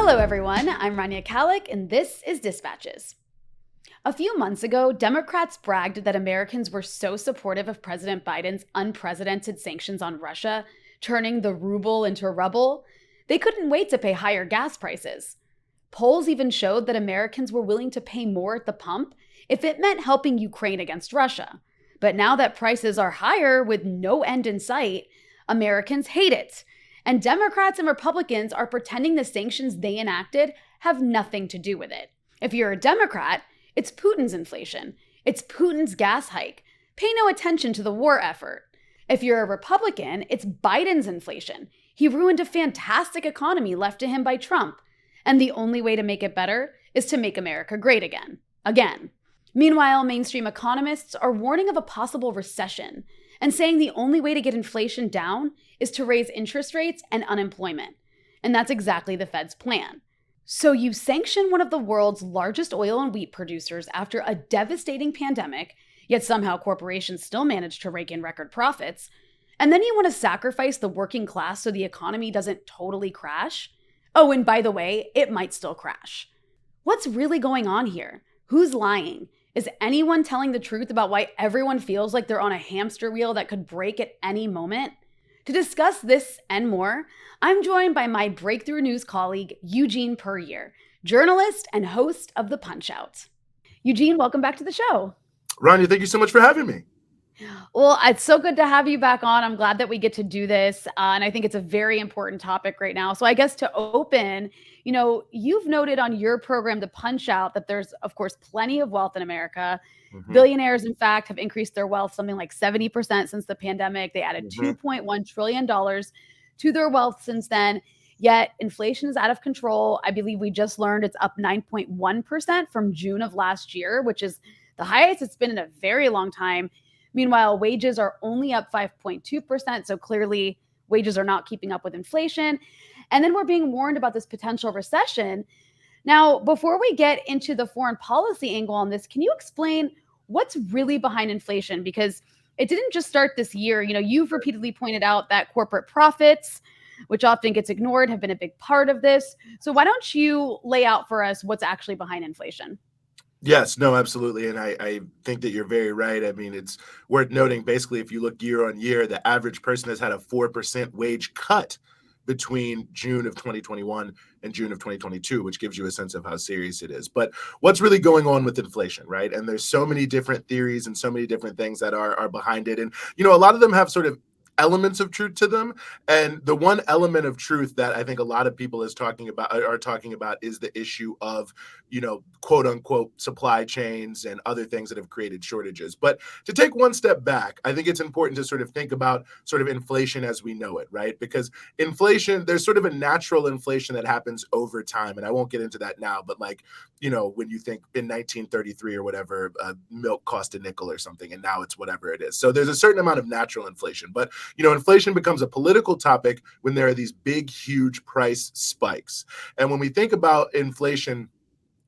Hello, everyone. I'm Rania Khalek, and this is Dispatches. A few months ago, Democrats bragged that Americans were so supportive of President Biden's unprecedented sanctions on Russia, turning the ruble into rubble, they couldn't wait to pay higher gas prices. Polls even showed that Americans were willing to pay more at the pump if it meant helping Ukraine against Russia. But now that prices are higher with no end in sight, Americans hate it. And Democrats and Republicans are pretending the sanctions they enacted have nothing to do with it. If you're a Democrat, it's Putin's inflation. It's Putin's gas hike. Pay no attention to the war effort. If you're a Republican, it's Biden's inflation. He ruined a fantastic economy left to him by Trump. And the only way to make it better is to make America great again. Again. Meanwhile, mainstream economists are warning of a possible recession and saying the only way to get inflation down is to raise interest rates and unemployment. And that's exactly the Fed's plan. So you sanction one of the world's largest oil and wheat producers after a devastating pandemic, yet somehow corporations still manage to rake in record profits, and then you want to sacrifice the working class so the economy doesn't totally crash? Oh, and by the way, it might still crash. What's really going on here? Who's lying? Is anyone telling the truth about why everyone feels like they're on a hamster wheel that could break at any moment? To discuss this and more, I'm joined by my Breakthrough News colleague, Eugene Puryear, journalist and host of The Punch-Out. Eugene, welcome back to the show. Rania, thank you so much for having me. Well, it's so good to have you back on. I'm glad that we get to do this. And I think it's a very important topic right now. So I guess to open, you've noted on your program, The Punch-Out, that there's, of course, plenty of wealth in America. Billionaires, in fact, have increased their wealth something like 70% since the pandemic. They added $2.1 trillion to their wealth since then. Yet inflation is out of control. I believe we just learned it's up 9.1% from June of last year, which is the highest it's been in a very long time. Meanwhile, wages are only up 5.2%. So clearly wages are not keeping up with inflation. And then we're being warned about this potential recession. Now, before we get into the foreign policy angle on this, can you explain what's really behind inflation? Because it didn't just start this year. You've repeatedly pointed out that corporate profits, which often gets ignored, have been a big part of this. So why don't you lay out for us what's actually behind inflation? Yes, no, absolutely. And I think that you're very right. I mean, it's worth noting, basically, if you look year on year, the average person has had a 4% wage cut between June of 2021 and June of 2022, which gives you a sense of how serious it is. But what's really going on with inflation, right? And there's so many different theories and so many different things that are behind it. And, a lot of them have sort of elements of truth to them. And the one element of truth that I think a lot of people are talking about is the issue of, quote unquote, supply chains and other things that have created shortages. But to take one step back, I think it's important to sort of think about sort of inflation as we know it, right? Because inflation, there's sort of a natural inflation that happens over time. And I won't get into that now, but when you think in 1933 or whatever, milk cost a nickel or something, and now it's whatever it is. So there's a certain amount of natural inflation. But inflation becomes a political topic when there are these big, huge price spikes. And when we think about inflation,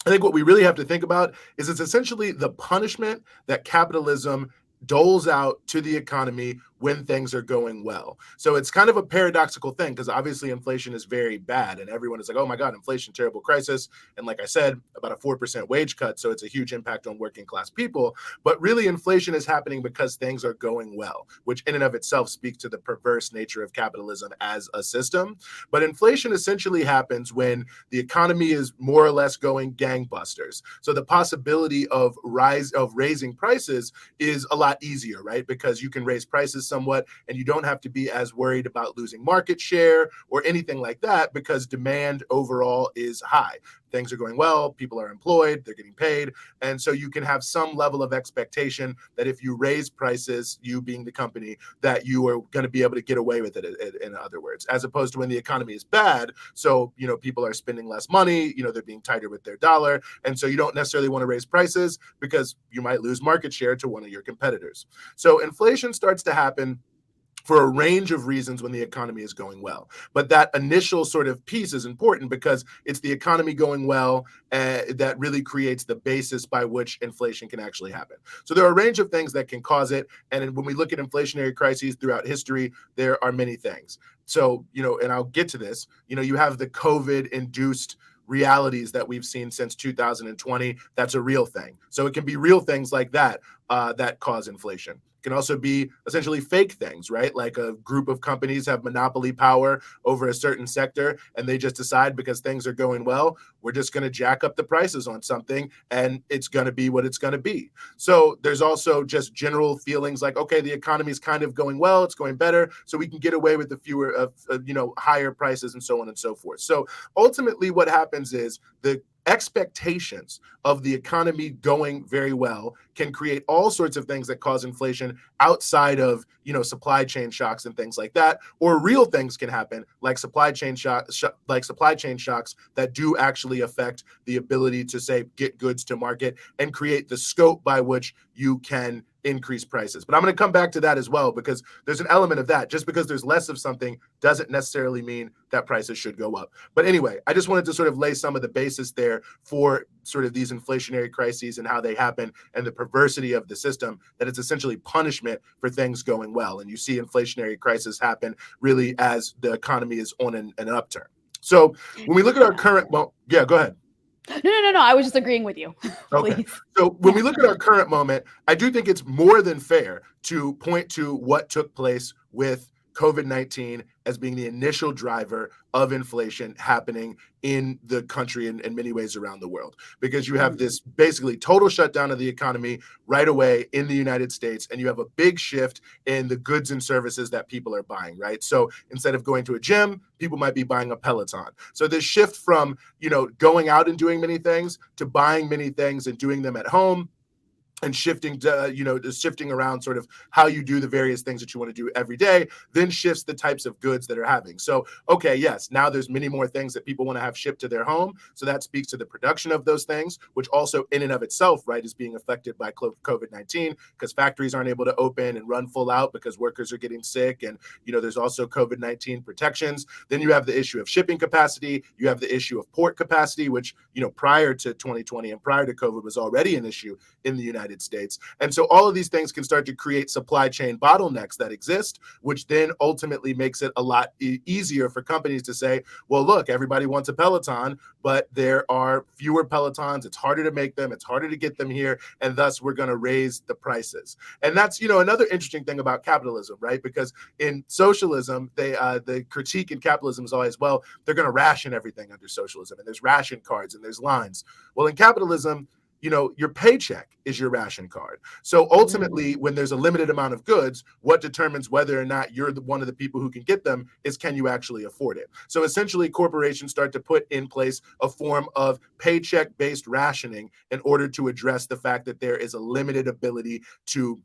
I think what we really have to think about is it's essentially the punishment that capitalism doles out to the economy when things are going well. So it's kind of a paradoxical thing because obviously inflation is very bad and everyone is like, oh my God, inflation, terrible crisis. And like I said, about a 4% wage cut. So it's a huge impact on working class people. But really inflation is happening because things are going well, which in and of itself speaks to the perverse nature of capitalism as a system. But inflation essentially happens when the economy is more or less going gangbusters. So the possibility of raising prices is a lot easier, right? Because you can raise prices somewhat and you don't have to be as worried about losing market share or anything like that because demand overall is high. Things are going well, people are employed, they're getting paid. And so you can have some level of expectation that if you raise prices, you being the company, that you are going to be able to get away with it, in other words, as opposed to when the economy is bad. So, people are spending less money, they're being tighter with their dollar. And so you don't necessarily want to raise prices because you might lose market share to one of your competitors. So inflation starts to happen for a range of reasons when the economy is going well. But that initial sort of piece is important because it's the economy going well that really creates the basis by which inflation can actually happen. So there are a range of things that can cause it. And when we look at inflationary crises throughout history, there are many things. So, and I'll get to this, you have the COVID induced realities that we've seen since 2020. That's a real thing. So it can be real things like that that cause inflation. Can also be essentially fake things, right? Like a group of companies have monopoly power over a certain sector, and they just decide because things are going well, we're just going to jack up the prices on something, and it's going to be what it's going to be. So there's also just general feelings like, okay, the economy is kind of going well, it's going better, so we can get away with the fewer of higher prices and so on and so forth. So ultimately, what happens is the expectations of the economy going very well can create all sorts of things that cause inflation outside of, supply chain shocks and things like that, or real things can happen like supply chain shocks that do actually affect the ability to, say, get goods to market and create the scope by which you can increase prices. But I'm going to come back to that as well, because there's an element of that. Just because there's less of something doesn't necessarily mean that prices should go up. But anyway, I just wanted to sort of lay some of the basis there for sort of these inflationary crises and how they happen, and the perversity of the system, that it's essentially punishment for things going well. And you see inflationary crises happen really as the economy is on an upturn. So when we look at our current, go ahead. No. I was just agreeing with you. Okay. Please. So when we look at our current moment, I do think it's more than fair to point to what took place with COVID-19 as being the initial driver of inflation happening in the country and in many ways around the world, because you have this basically total shutdown of the economy right away in the United States, and you have a big shift in the goods and services that people are buying, right? So instead of going to a gym, people might be buying a Peloton. So this shift from, going out and doing many things to buying many things and doing them at home, and shifting to, shifting around sort of how you do the various things that you want to do every day, then shifts the types of goods that are having. So, okay, yes, now there's many more things that people want to have shipped to their home. So that speaks to the production of those things, which also in and of itself, right, is being affected by COVID-19, because factories aren't able to open and run full out because workers are getting sick. And, there's also COVID-19 protections. Then you have the issue of shipping capacity. You have the issue of port capacity, which, prior to 2020 and prior to COVID was already an issue in the United States. And so all of these things can start to create supply chain bottlenecks that exist, which then ultimately makes it a lot easier for companies to say, well, look, everybody wants a Peloton, but there are fewer Pelotons. It's harder to make them. It's harder to get them here. And thus we're going to raise the prices. And that's, another interesting thing about capitalism, right? Because in socialism, the critique in capitalism is always, well, they're going to ration everything under socialism, and there's ration cards and there's lines. Well, in capitalism, your paycheck is your ration card. So ultimately, when there's a limited amount of goods, what determines whether or not you're one of the people who can get them is, can you actually afford it? So essentially, corporations start to put in place a form of paycheck-based rationing in order to address the fact that there is a limited ability to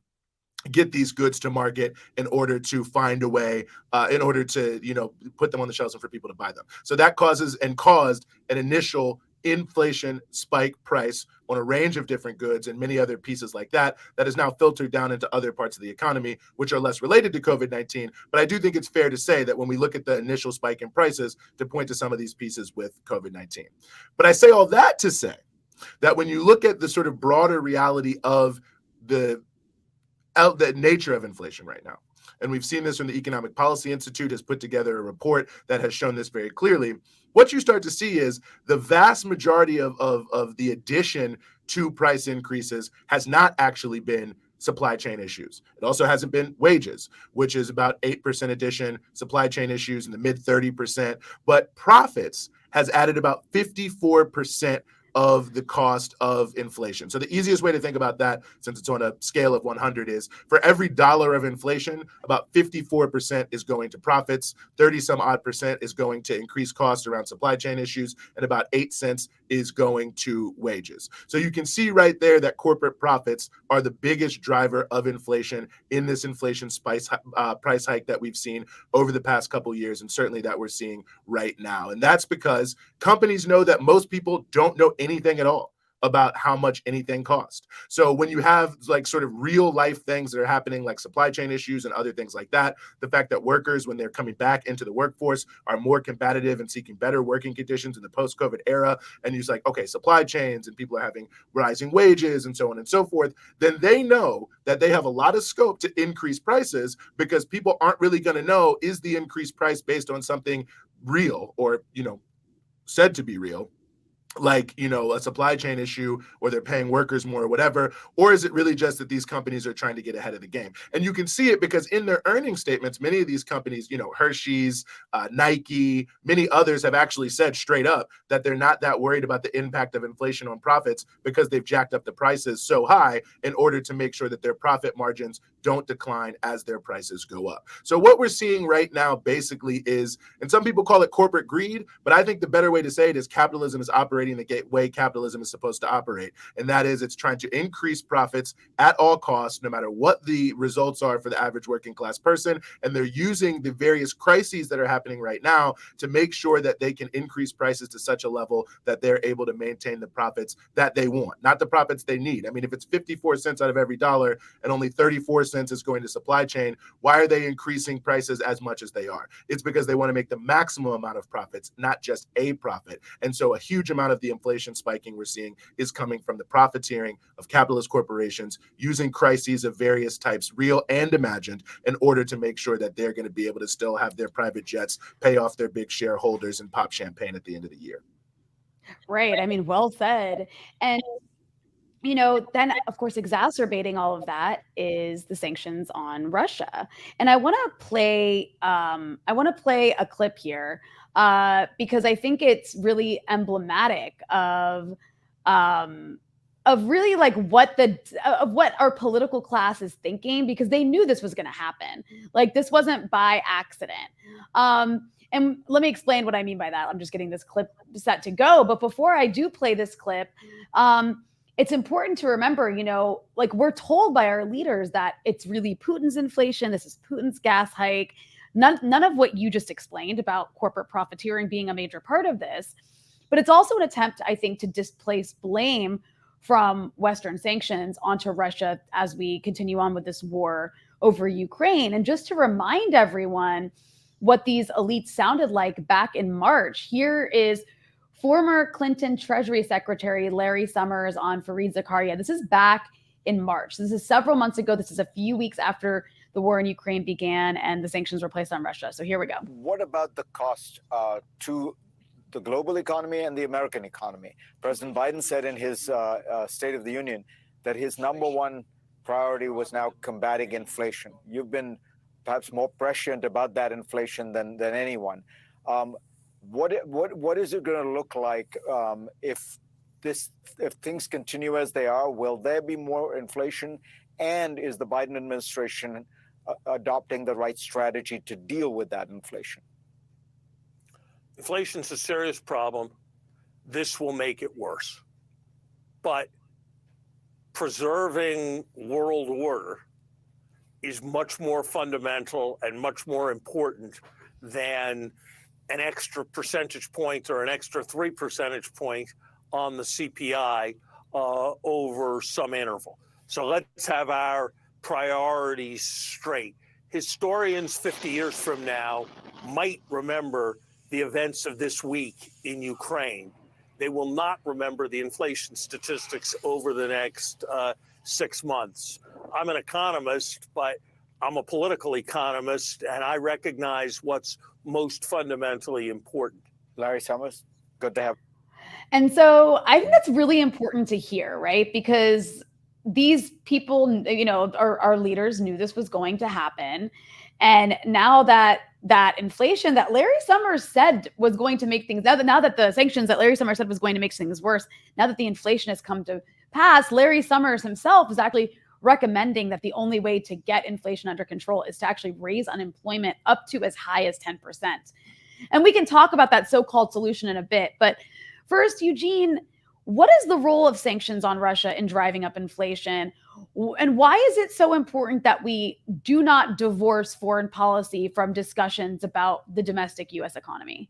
get these goods to market, in order to find a way, in order to, put them on the shelves and for people to buy them. So that caused an initial inflation spike price on a range of different goods and many other pieces like that is now filtered down into other parts of the economy, which are less related to COVID-19. But I do think it's fair to say that when we look at the initial spike in prices, to point to some of these pieces with COVID-19. But I say all that to say that when you look at the sort of broader reality of the nature of inflation right now, and we've seen this when the Economic Policy Institute has put together a report that has shown this very clearly, what you start to see is the vast majority of the addition to price increases has not actually been supply chain issues. It also hasn't been wages, which is about 8% addition, supply chain issues in the mid 30%, but profits has added about 54% of the cost of inflation. So the easiest way to think about that, since it's on a scale of 100, is for every dollar of inflation, about 54% is going to profits, 30 some odd percent is going to increased costs around supply chain issues, and about 8 cents is going to wages. So you can see right there that corporate profits are the biggest driver of inflation in this inflation price hike that we've seen over the past couple years, and certainly that we're seeing right now. And that's because companies know that most people don't know anything at all. about how much anything costs. So when you have like sort of real life things that are happening, like supply chain issues and other things like that, the fact that workers, when they're coming back into the workforce, are more competitive and seeking better working conditions in the post-COVID era, and you're like, okay, supply chains and people are having rising wages and so on and so forth, then they know that they have a lot of scope to increase prices, because people aren't really going to know, is the increased price based on something real or, said to be real, like, a supply chain issue, or they're paying workers more or whatever, or is it really just that these companies are trying to get ahead of the game? And you can see it because in their earnings statements, many of these companies, Hershey's, Nike, many others have actually said straight up that they're not that worried about the impact of inflation on profits, because they've jacked up the prices so high in order to make sure that their profit margins don't decline as their prices go up. So what we're seeing right now basically is, and some people call it corporate greed, but I think the better way to say it is capitalism is operating the way capitalism is supposed to operate. And that is, it's trying to increase profits at all costs, no matter what the results are for the average working class person. And they're using the various crises that are happening right now to make sure that they can increase prices to such a level that they're able to maintain the profits that they want, not the profits they need. I mean, if it's 54 cents out of every dollar and only 34 cents is going to supply chain, why are they increasing prices as much as they are? It's because they want to make the maximum amount of profits, not just a profit. And so a huge amount of the inflation spiking we're seeing is coming from the profiteering of capitalist corporations using crises of various types, real and imagined, in order to make sure that they're going to be able to still have their private jets, pay off their big shareholders, and pop champagne at the end of the year. Right. I mean, well said. And then of course, exacerbating all of that is the sanctions on Russia. And I want to play a clip here because I think it's really emblematic of really like what our political class is thinking, because they knew this was going to happen. Like, this wasn't by accident. And let me explain what I mean by that. I'm just getting this clip set to go. But before I do play this clip, it's important to remember, like, we're told by our leaders that it's really Putin's inflation. This is Putin's gas hike. None of what you just explained about corporate profiteering being a major part of this. But it's also an attempt, I think, to displace blame from Western sanctions onto Russia as we continue on with this war over Ukraine. And just to remind everyone what these elites sounded like back in March, here is former Clinton Treasury Secretary Larry Summers on Fareed Zakaria. This is back in March. This is several months ago. This is a few weeks after the war in Ukraine began and the sanctions were placed on Russia. So here we go. What about the cost to the global economy and the American economy? President Biden said in his State of the Union that his number one priority was now combating inflation. You've been perhaps more prescient about that inflation than anyone. What is it going to look like if things continue as they are? Will there be more inflation? And is the Biden administration adopting the right strategy to deal with that inflation? Inflation's a serious problem. This will make it worse. But preserving world order is much more fundamental and much more important than an extra percentage point or an extra 3 percentage points on the CPI over some interval. So let's have our priorities straight. Historians 50 years from now might remember the events of this week in Ukraine. They will not remember the inflation statistics over the next 6 months. I'm an economist, but I'm a political economist, and I recognize what's most fundamentally important. Larry Summers, good to have. And so I think that's really important to hear, right? Because these people, our leaders knew this was going to happen. And now that inflation that Larry Summers said was going to make things, now that the sanctions that Larry Summers said was going to make things worse, now that the inflation has come to pass, Larry Summers himself is actually recommending that the only way to get inflation under control is to actually raise unemployment up to as high as 10%. And we can talk about that so-called solution in a bit. But first, Eugene, what is the role of sanctions on Russia in driving up inflation? And why is it so important that we do not divorce foreign policy from discussions about the domestic U.S. economy?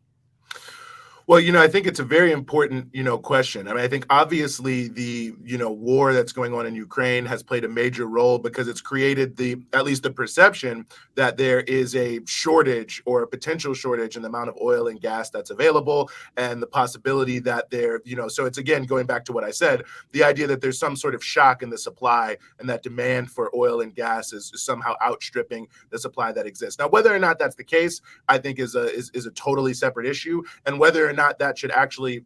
Well, I think it's a very important, question. I mean, I think obviously the, war that's going on in Ukraine has played a major role because it's created at least the perception that there is a shortage or a potential shortage in the amount of oil and gas that's available, and the possibility that so it's again going back to what I said, the idea that there's some sort of shock in the supply and that demand for oil and gas is somehow outstripping the supply that exists. Now, whether or not that's the case, I think is a totally separate issue, and whether or not that should actually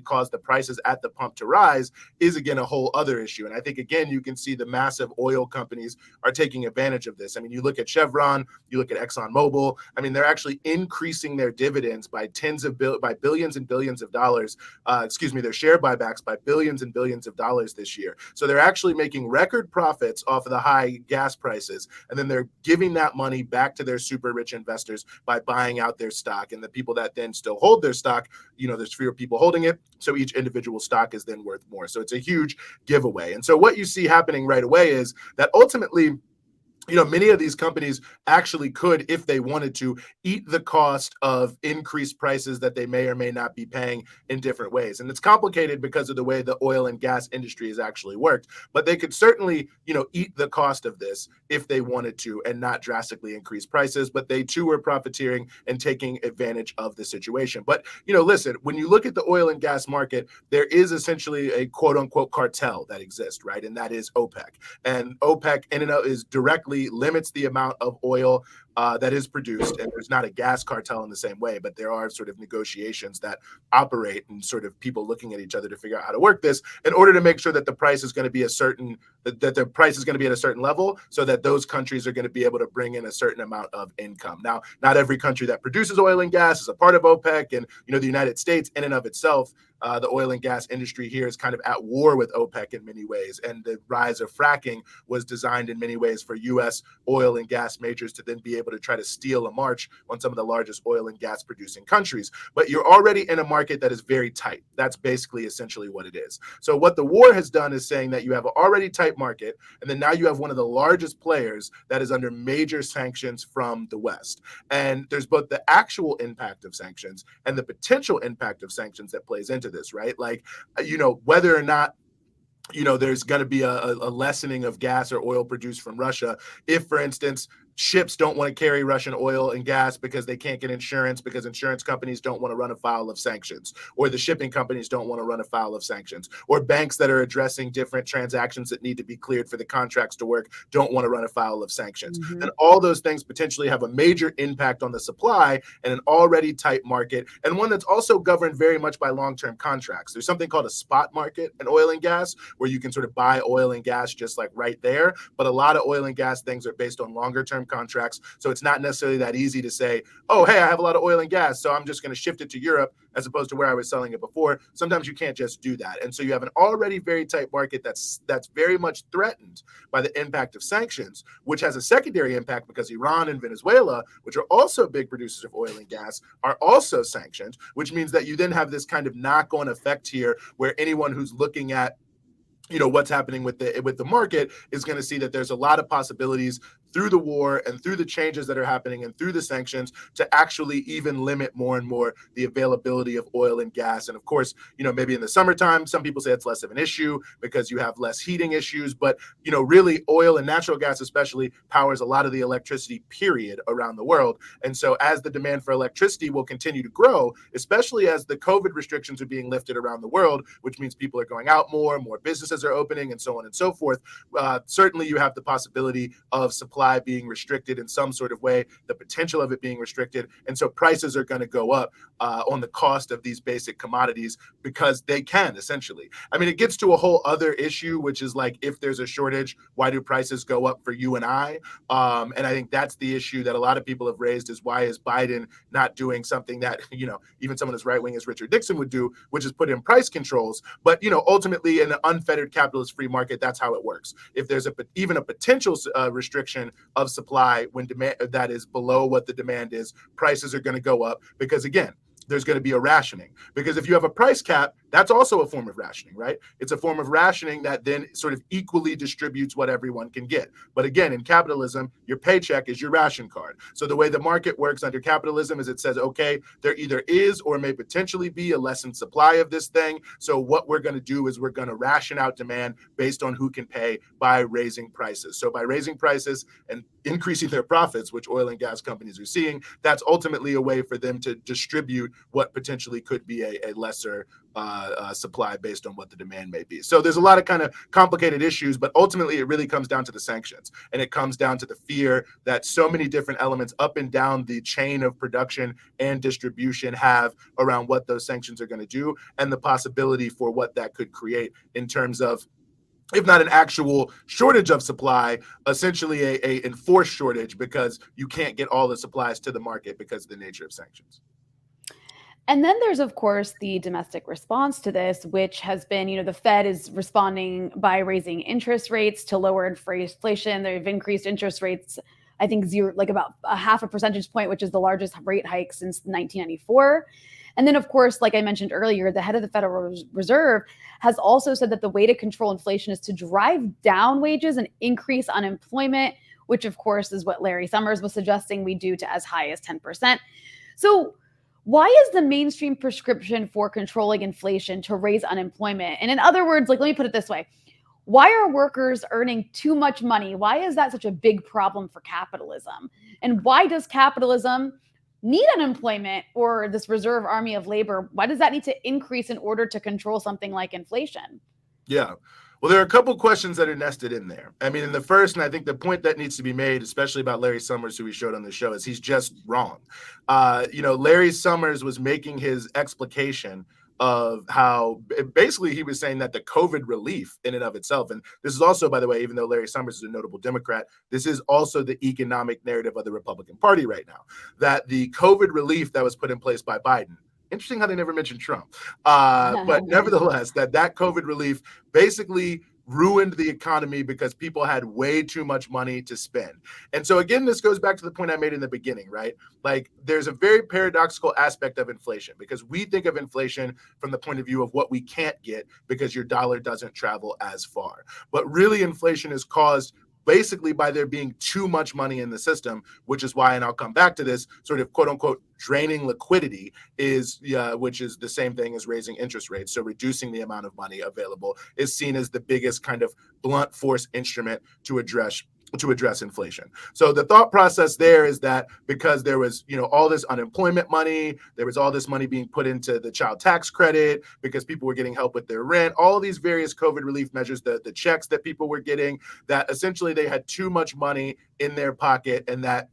cause the prices at the pump to rise is again a whole other issue. And I think again you can see the massive oil companies are taking advantage of this. I mean, you look at Chevron, you look at ExxonMobil. I mean, they're actually increasing their dividends by billions and billions of dollars. Their share buybacks by billions and billions of dollars this year. So they're actually making record profits off of the high gas prices, and then they're giving that money back to their super rich investors by buying out their stock. And the people that then still hold their stock, there's fewer people holding it, so each individual stock is then worth more. So it's a huge giveaway. And so what you see happening right away is that ultimately, many of these companies actually could, if they wanted to, eat the cost of increased prices that they may or may not be paying in different ways. And it's complicated because of the way the oil and gas industry has actually worked. But they could certainly, eat the cost of this if they wanted to and not drastically increase prices. But they too are profiteering and taking advantage of the situation. But, listen, when you look at the oil and gas market, there is essentially a quote unquote cartel that exists, right? And that is OPEC. And OPEC in and of is directly limits the amount of oil that is produced. And there's not a gas cartel in the same way, but there are sort of negotiations that operate and sort of people looking at each other to figure out how to work this in order to make sure that the price is going to be at a certain level, so that those countries are going to be able to bring in a certain amount of income. Now, not every country that produces oil and gas is a part of OPEC, and the United States in and of itself, the oil and gas industry here is kind of at war with OPEC in many ways. And the rise of fracking was designed in many ways for U.S. oil and gas majors to then be able to try to steal a march on some of the largest oil and gas producing countries. But you're already in a market that is very tight. That's basically essentially what it is. So what the war has done is saying that you have an already tight market, and then now you have one of the largest players that is under major sanctions from the West. And there's both the actual impact of sanctions and the potential impact of sanctions that plays into this, right? Like, whether or not there's going to be a lessening of gas or oil produced from Russia. If, for instance, ships don't want to carry Russian oil and gas because they can't get insurance, because insurance companies don't want to run afoul of sanctions, or the shipping companies don't want to run afoul of sanctions, or banks that are addressing different transactions that need to be cleared for the contracts to work don't want to run afoul of sanctions. Mm-hmm. Then all those things potentially have a major impact on the supply in an already tight market, and one that's also governed very much by long-term contracts. There's something called a spot market in oil and gas, where you can sort of buy oil and gas just like right there. But a lot of oil and gas things are based on longer-term contracts. So it's not necessarily that easy to say, oh, hey, I have a lot of oil and gas, so I'm just going to shift it to Europe as opposed to where I was selling it before. Sometimes you can't just do that. And so you have an already very tight market that's very much threatened by the impact of sanctions, which has a secondary impact because Iran and Venezuela, which are also big producers of oil and gas, are also sanctioned, which means that you then have this kind of knock-on effect here where anyone who's looking at what's happening with the market is going to see that there's a lot of possibilities through the war and through the changes that are happening and through the sanctions to actually even limit more and more the availability of oil and gas. And of course, maybe in the summertime, some people say it's less of an issue because you have less heating issues, but really oil and natural gas especially powers a lot of the electricity period around the world. And so as the demand for electricity will continue to grow, especially as the COVID restrictions are being lifted around the world, which means people are going out more businesses are opening, and so on and so forth, certainly you have the possibility of supply being restricted in some sort of way, the potential of it being restricted. And so prices are going to go up on the cost of these basic commodities because they can, essentially. I mean, it gets to a whole other issue, which is like, if there's a shortage, why do prices go up for you and I? And I think that's the issue that a lot of people have raised, is why is Biden not doing something that, even someone as right-wing as Richard Nixon would do, which is put in price controls. But, ultimately in an unfettered capitalist free market, that's how it works. If there's even a potential restriction of supply when demand that is below what the demand is, prices are going to go up because, again, there's going to be a rationing. Because if you have a price cap, That's also a form of rationing, right? It's a form of rationing that then sort of equally distributes what everyone can get. But again, in capitalism, your paycheck is your ration card. So the way the market works under capitalism is it says, okay, there either is or may potentially be a lessened supply of this thing. So what we're going to do is we're going to ration out demand based on who can pay by raising prices. So by raising prices and increasing their profits, which oil and gas companies are seeing, that's ultimately a way for them to distribute what potentially could be a lesser supply based on what the demand may be. So there's a lot of kind of complicated issues, but ultimately it really comes down to the sanctions. And it comes down to the fear that so many different elements up and down the chain of production and distribution have around what those sanctions are going to do and the possibility for what that could create in terms of, if not an actual shortage of supply, essentially a enforced shortage because you can't get all the supplies to the market because of the nature of sanctions. And then there's, of course, the domestic response to this, which has been, the Fed is responding by raising interest rates to lower inflation. They've increased interest rates, I think, about a half a percentage point, which is the largest rate hike since 1994. And then, of course, like I mentioned earlier, the head of the Federal Reserve has also said that the way to control inflation is to drive down wages and increase unemployment, which, of course, is what Larry Summers was suggesting we do to as high as 10%. So why is the mainstream prescription for controlling inflation to raise unemployment? And in other words, let me put it this way. Why are workers earning too much money? Why is that such a big problem for capitalism? And why does capitalism need unemployment or this reserve army of labor? Why does that need to increase in order to control something like inflation? Yeah. Well, there are a couple questions that are nested in there. I mean, in the first, and I think the point that needs to be made, especially about Larry Summers, who we showed on the show, is he's just wrong. Larry Summers was making his explication of how basically he was saying that the COVID relief in and of itself, and this is also, by the way, even though Larry Summers is a notable Democrat, this is also the economic narrative of the Republican Party right now, that the COVID relief that was put in place by Biden, interesting how they never mentioned Trump. But nevertheless, that COVID relief basically ruined the economy because people had way too much money to spend. And so again, this goes back to the point I made in the beginning, right? Like there's a very paradoxical aspect of inflation because we think of inflation from the point of view of what we can't get because your dollar doesn't travel as far. But really inflation is caused basically by there being too much money in the system, which is why, and I'll come back to this, sort of quote unquote draining liquidity is, which is the same thing as raising interest rates. So reducing the amount of money available is seen as the biggest kind of blunt force instrument to address inflation. So the thought process there is that because there was, all this unemployment money, there was all this money being put into the child tax credit because people were getting help with their rent, all these various COVID relief measures, the checks that people were getting, that essentially they had too much money in their pocket and that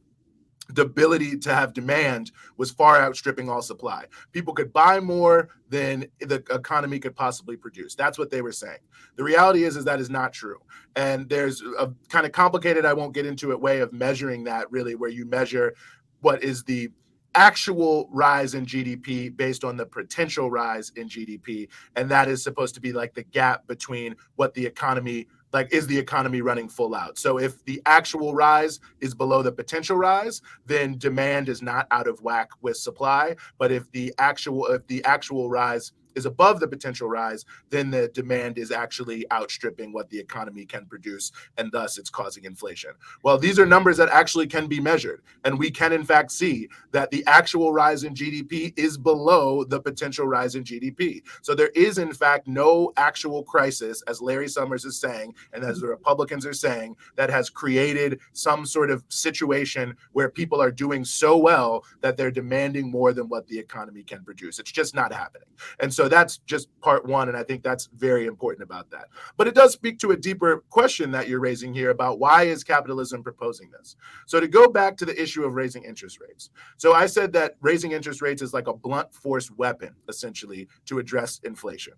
the ability to have demand was far outstripping all supply. People could buy more than the economy could possibly produce. That's what they were saying. The reality is that is not true. And there's a kind of complicated, I won't get into it, way of measuring that really, where you measure what is the actual rise in GDP based on the potential rise in GDP. And that is supposed to be like the gap between what the economy, is the economy running full out? So if the actual rise is below the potential rise, then demand is not out of whack with supply. But if the actual rise is above the potential rise, then the demand is actually outstripping what the economy can produce, and thus it's causing inflation. Well, these are numbers that actually can be measured, and we can in fact see that the actual rise in GDP is below the potential rise in GDP. So there is in fact no actual crisis, as Larry Summers is saying, and as the Republicans are saying, that has created some sort of situation where people are doing so well that they're demanding more than what the economy can produce. It's just not happening. And so that's just part one, and I think that's very important about that. But it does speak to a deeper question that you're raising here about why is capitalism proposing this? So to go back to the issue of raising interest rates. So I said that raising interest rates is like a blunt force weapon, essentially, to address inflation.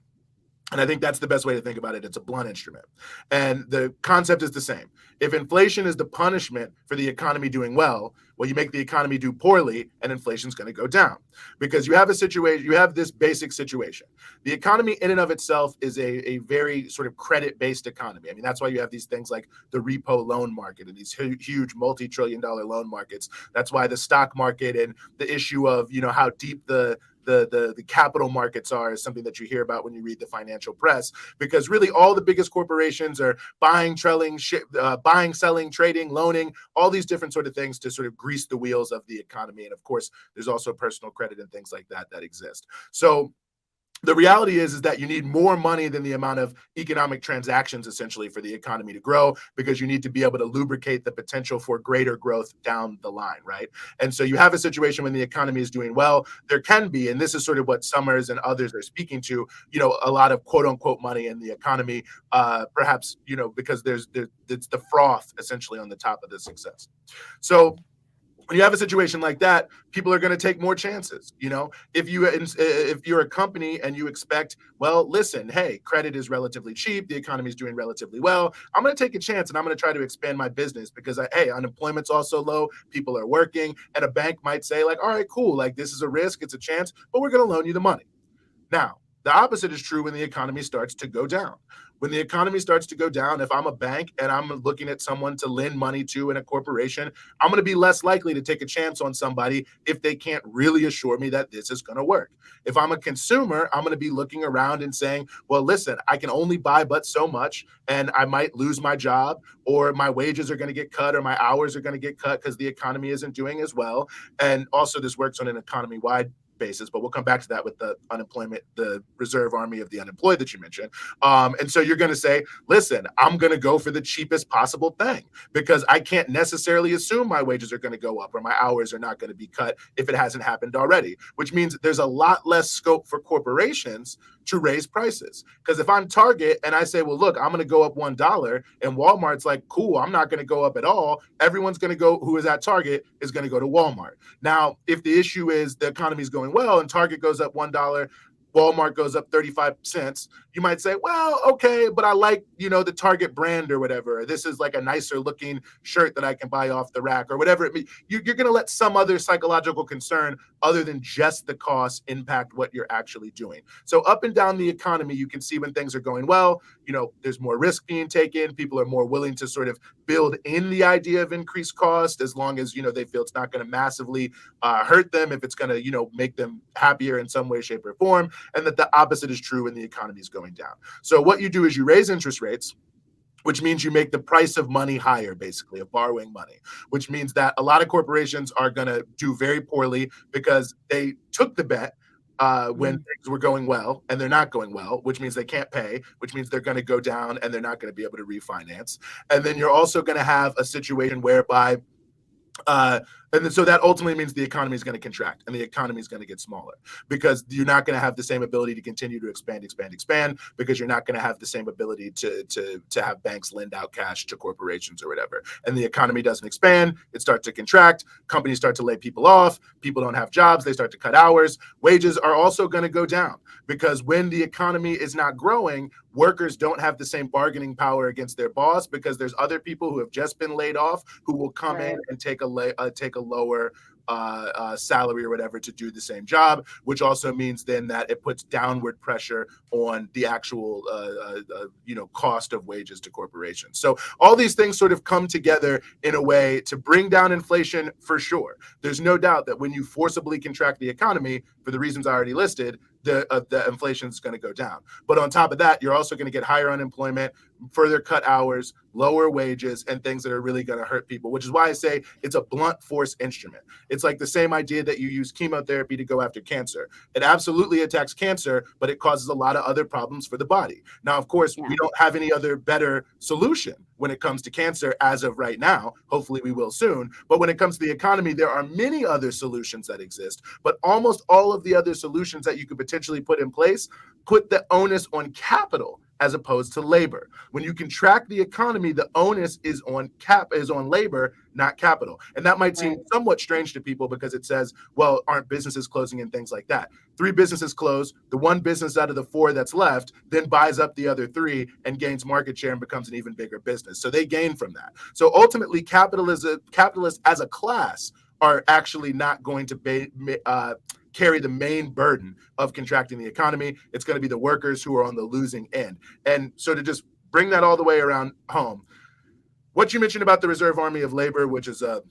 And I think that's the best way to think about it. It's a blunt instrument. And the concept is the same. If inflation is the punishment for the economy doing well, Well, you make the economy do poorly and inflation's going to go down, because you have a situation, you have this basic situation. The economy in and of itself is a very sort of credit-based economy. I mean, that's why you have these things like the repo loan market and these huge multi-trillion-dollar loan markets. That's why the stock market and the issue of, how deep the capital markets are is something that you hear about when you read the financial press, because really all the biggest corporations are buying, selling, trading, loaning, all these different sort of things to sort of grease the wheels of the economy. And of course, there's also personal credit and things like that exist. So the reality is that you need more money than the amount of economic transactions essentially for the economy to grow, because you need to be able to lubricate the potential for greater growth down the line, right? And so you have a situation when the economy is doing well, there can be, and this is sort of what Summers and others are speaking to, a lot of quote unquote money in the economy, perhaps, because it's the froth essentially on the top of the success. So when you have a situation like that, people are going to take more chances. If you're a company and you expect, well, listen, hey, credit is relatively cheap, the economy is doing relatively well, I'm going to take a chance and I'm going to try to expand my business because, hey, unemployment's also low, people are working, and a bank might say, like, all right, cool, like this is a risk, it's a chance, but we're going to loan you the money. Now, the opposite is true when the economy starts to go down. When the economy starts to go down, if I'm a bank and I'm looking at someone to lend money to in a corporation, I'm going to be less likely to take a chance on somebody if they can't really assure me that this is going to work. If I'm a consumer, I'm going to be looking around and saying, well, listen, I can only buy but so much, and I might lose my job, or my wages are going to get cut, or my hours are going to get cut because the economy isn't doing as well. And also this works on an economy-wide basis, but we'll come back to that with the unemployment, the reserve army of the unemployed that you mentioned. And so you're going to say, listen, I'm going to go for the cheapest possible thing because I can't necessarily assume my wages are going to go up or my hours are not going to be cut if it hasn't happened already, which means there's a lot less scope for corporations to raise prices. Because if I'm Target and I say, well, look, I'm going to go up $1, and Walmart's like, cool, I'm not going to go up at all, everyone's going to go, who is at Target is going to go to Walmart. Now, if the issue is the economy is going well and Target goes up $1, Walmart goes up 35 cents, you might say, well, okay, but I like, the Target brand or whatever. This is like a nicer looking shirt that I can buy off the rack or whatever it means. You're going to let some other psychological concern other than just the cost impact what you're actually doing. So up and down the economy, you can see when things are going well, there's more risk being taken. People are more willing to sort of build in the idea of increased cost as long as, they feel it's not going to massively hurt them, if it's going to, make them happier in some way, shape, or form. And that the opposite is true when the economy is going down. So what you do is you raise interest rates, which means you make the price of money higher, basically, of borrowing money, which means that a lot of corporations are going to do very poorly because they took the bet when things were going well and they're not going well, which means they can't pay, which means they're going to go down and they're not going to be able to refinance. And then you're also going to have a situation whereby and so that ultimately means the economy is going to contract and the economy is going to get smaller because you're not going to have the same ability to continue to expand because you're not going to have the same ability to have banks lend out cash to corporations or whatever. And the economy doesn't expand, it starts to contract, companies start to lay people off, people don't have jobs, they start to cut hours, wages are also going to go down because when the economy is not growing, workers don't have the same bargaining power against their boss because there's other people who have just been laid off who will come in and take a lower salary or whatever to do the same job, which also means then that it puts downward pressure on the actual cost of wages to corporations. So all these things sort of come together in a way to bring down inflation for sure. There's no doubt that when you forcibly contract the economy for the reasons I already listed, the inflation is going to go down. But on top of that, you're also going to get higher unemployment, further cut hours, lower wages, and things that are really going to hurt people, which is why I say it's a blunt force instrument. It's like the same idea that you use chemotherapy to go after cancer. It absolutely attacks cancer, but it causes a lot of other problems for the body. Now, of course, we don't have any other better solution when it comes to cancer as of right now. Hopefully we will soon. But when it comes to the economy, there are many other solutions that exist, but almost all of the other solutions that you could potentially put in place put the onus on capital as opposed to labor. When you contract the economy, the onus is on labor, not capital. And that might seem somewhat strange to people because it says, well, aren't businesses closing and things like that? 3 businesses close, the 1 business out of the 4 that's left then buys up the other 3 and gains market share and becomes an even bigger business. So they gain from that. So ultimately, capitalists as a class are actually not going to carry the main burden of contracting the economy. It's going to be the workers who are on the losing end. And so to just bring that all the way around home, what you mentioned about the reserve army of labor, which is a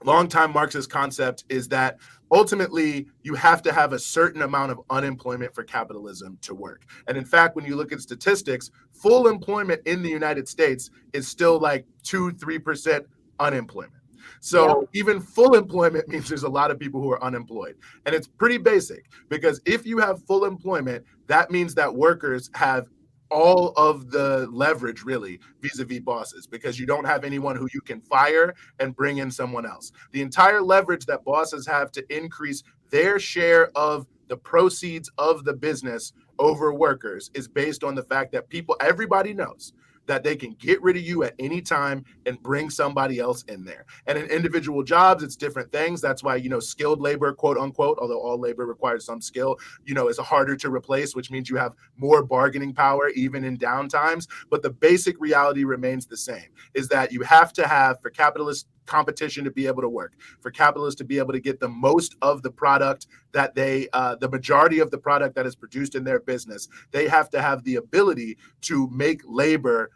longtime Marxist concept, is that ultimately you have to have a certain amount of unemployment for capitalism to work. And in fact, when you look at statistics, full employment in the United States is still like 2-3% unemployment. So even full employment means there's a lot of people who are unemployed. And it's pretty basic, because if you have full employment, that means that workers have all of the leverage really vis-a-vis bosses, because you don't have anyone who you can fire and bring in someone else. The entire leverage that bosses have to increase their share of the proceeds of the business over workers is based on the fact that everybody knows that they can get rid of you at any time and bring somebody else in there. And in individual jobs, it's different things. That's why, skilled labor, quote unquote, although all labor requires some skill, is harder to replace, which means you have more bargaining power even in downtimes. But the basic reality remains the same, is that you have to have, for capitalist competition to be able to work, for capitalists to be able to get the most of the product that the majority of the product that is produced in their business, they have to have the ability to make labor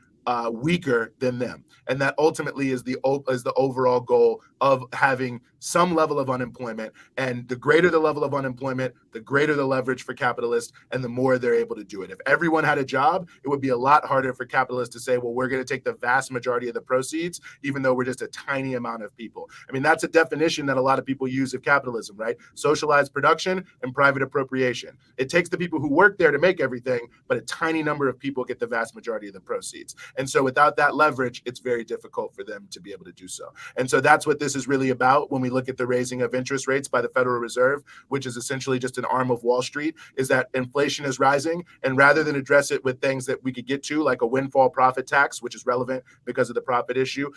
weaker than them. And that ultimately is the overall goal of having some level of unemployment. And the greater the level of unemployment, the greater the leverage for capitalists, and the more they're able to do it. If everyone had a job, it would be a lot harder for capitalists to say, well, we're going to take the vast majority of the proceeds, even though we're just a tiny amount of people. I mean, that's a definition that a lot of people use of capitalism, right? Socialized production and private appropriation. It takes the people who work there to make everything, but a tiny number of people get the vast majority of the proceeds. And so without that leverage, it's very difficult for them to be able to do so. And so that's what this is really about when we look at the raising of interest rates by the Federal Reserve, which is essentially just an arm of Wall Street, is that inflation is rising. And rather than address it with things that we could get to, like a windfall profit tax, which is relevant because of the profit issue,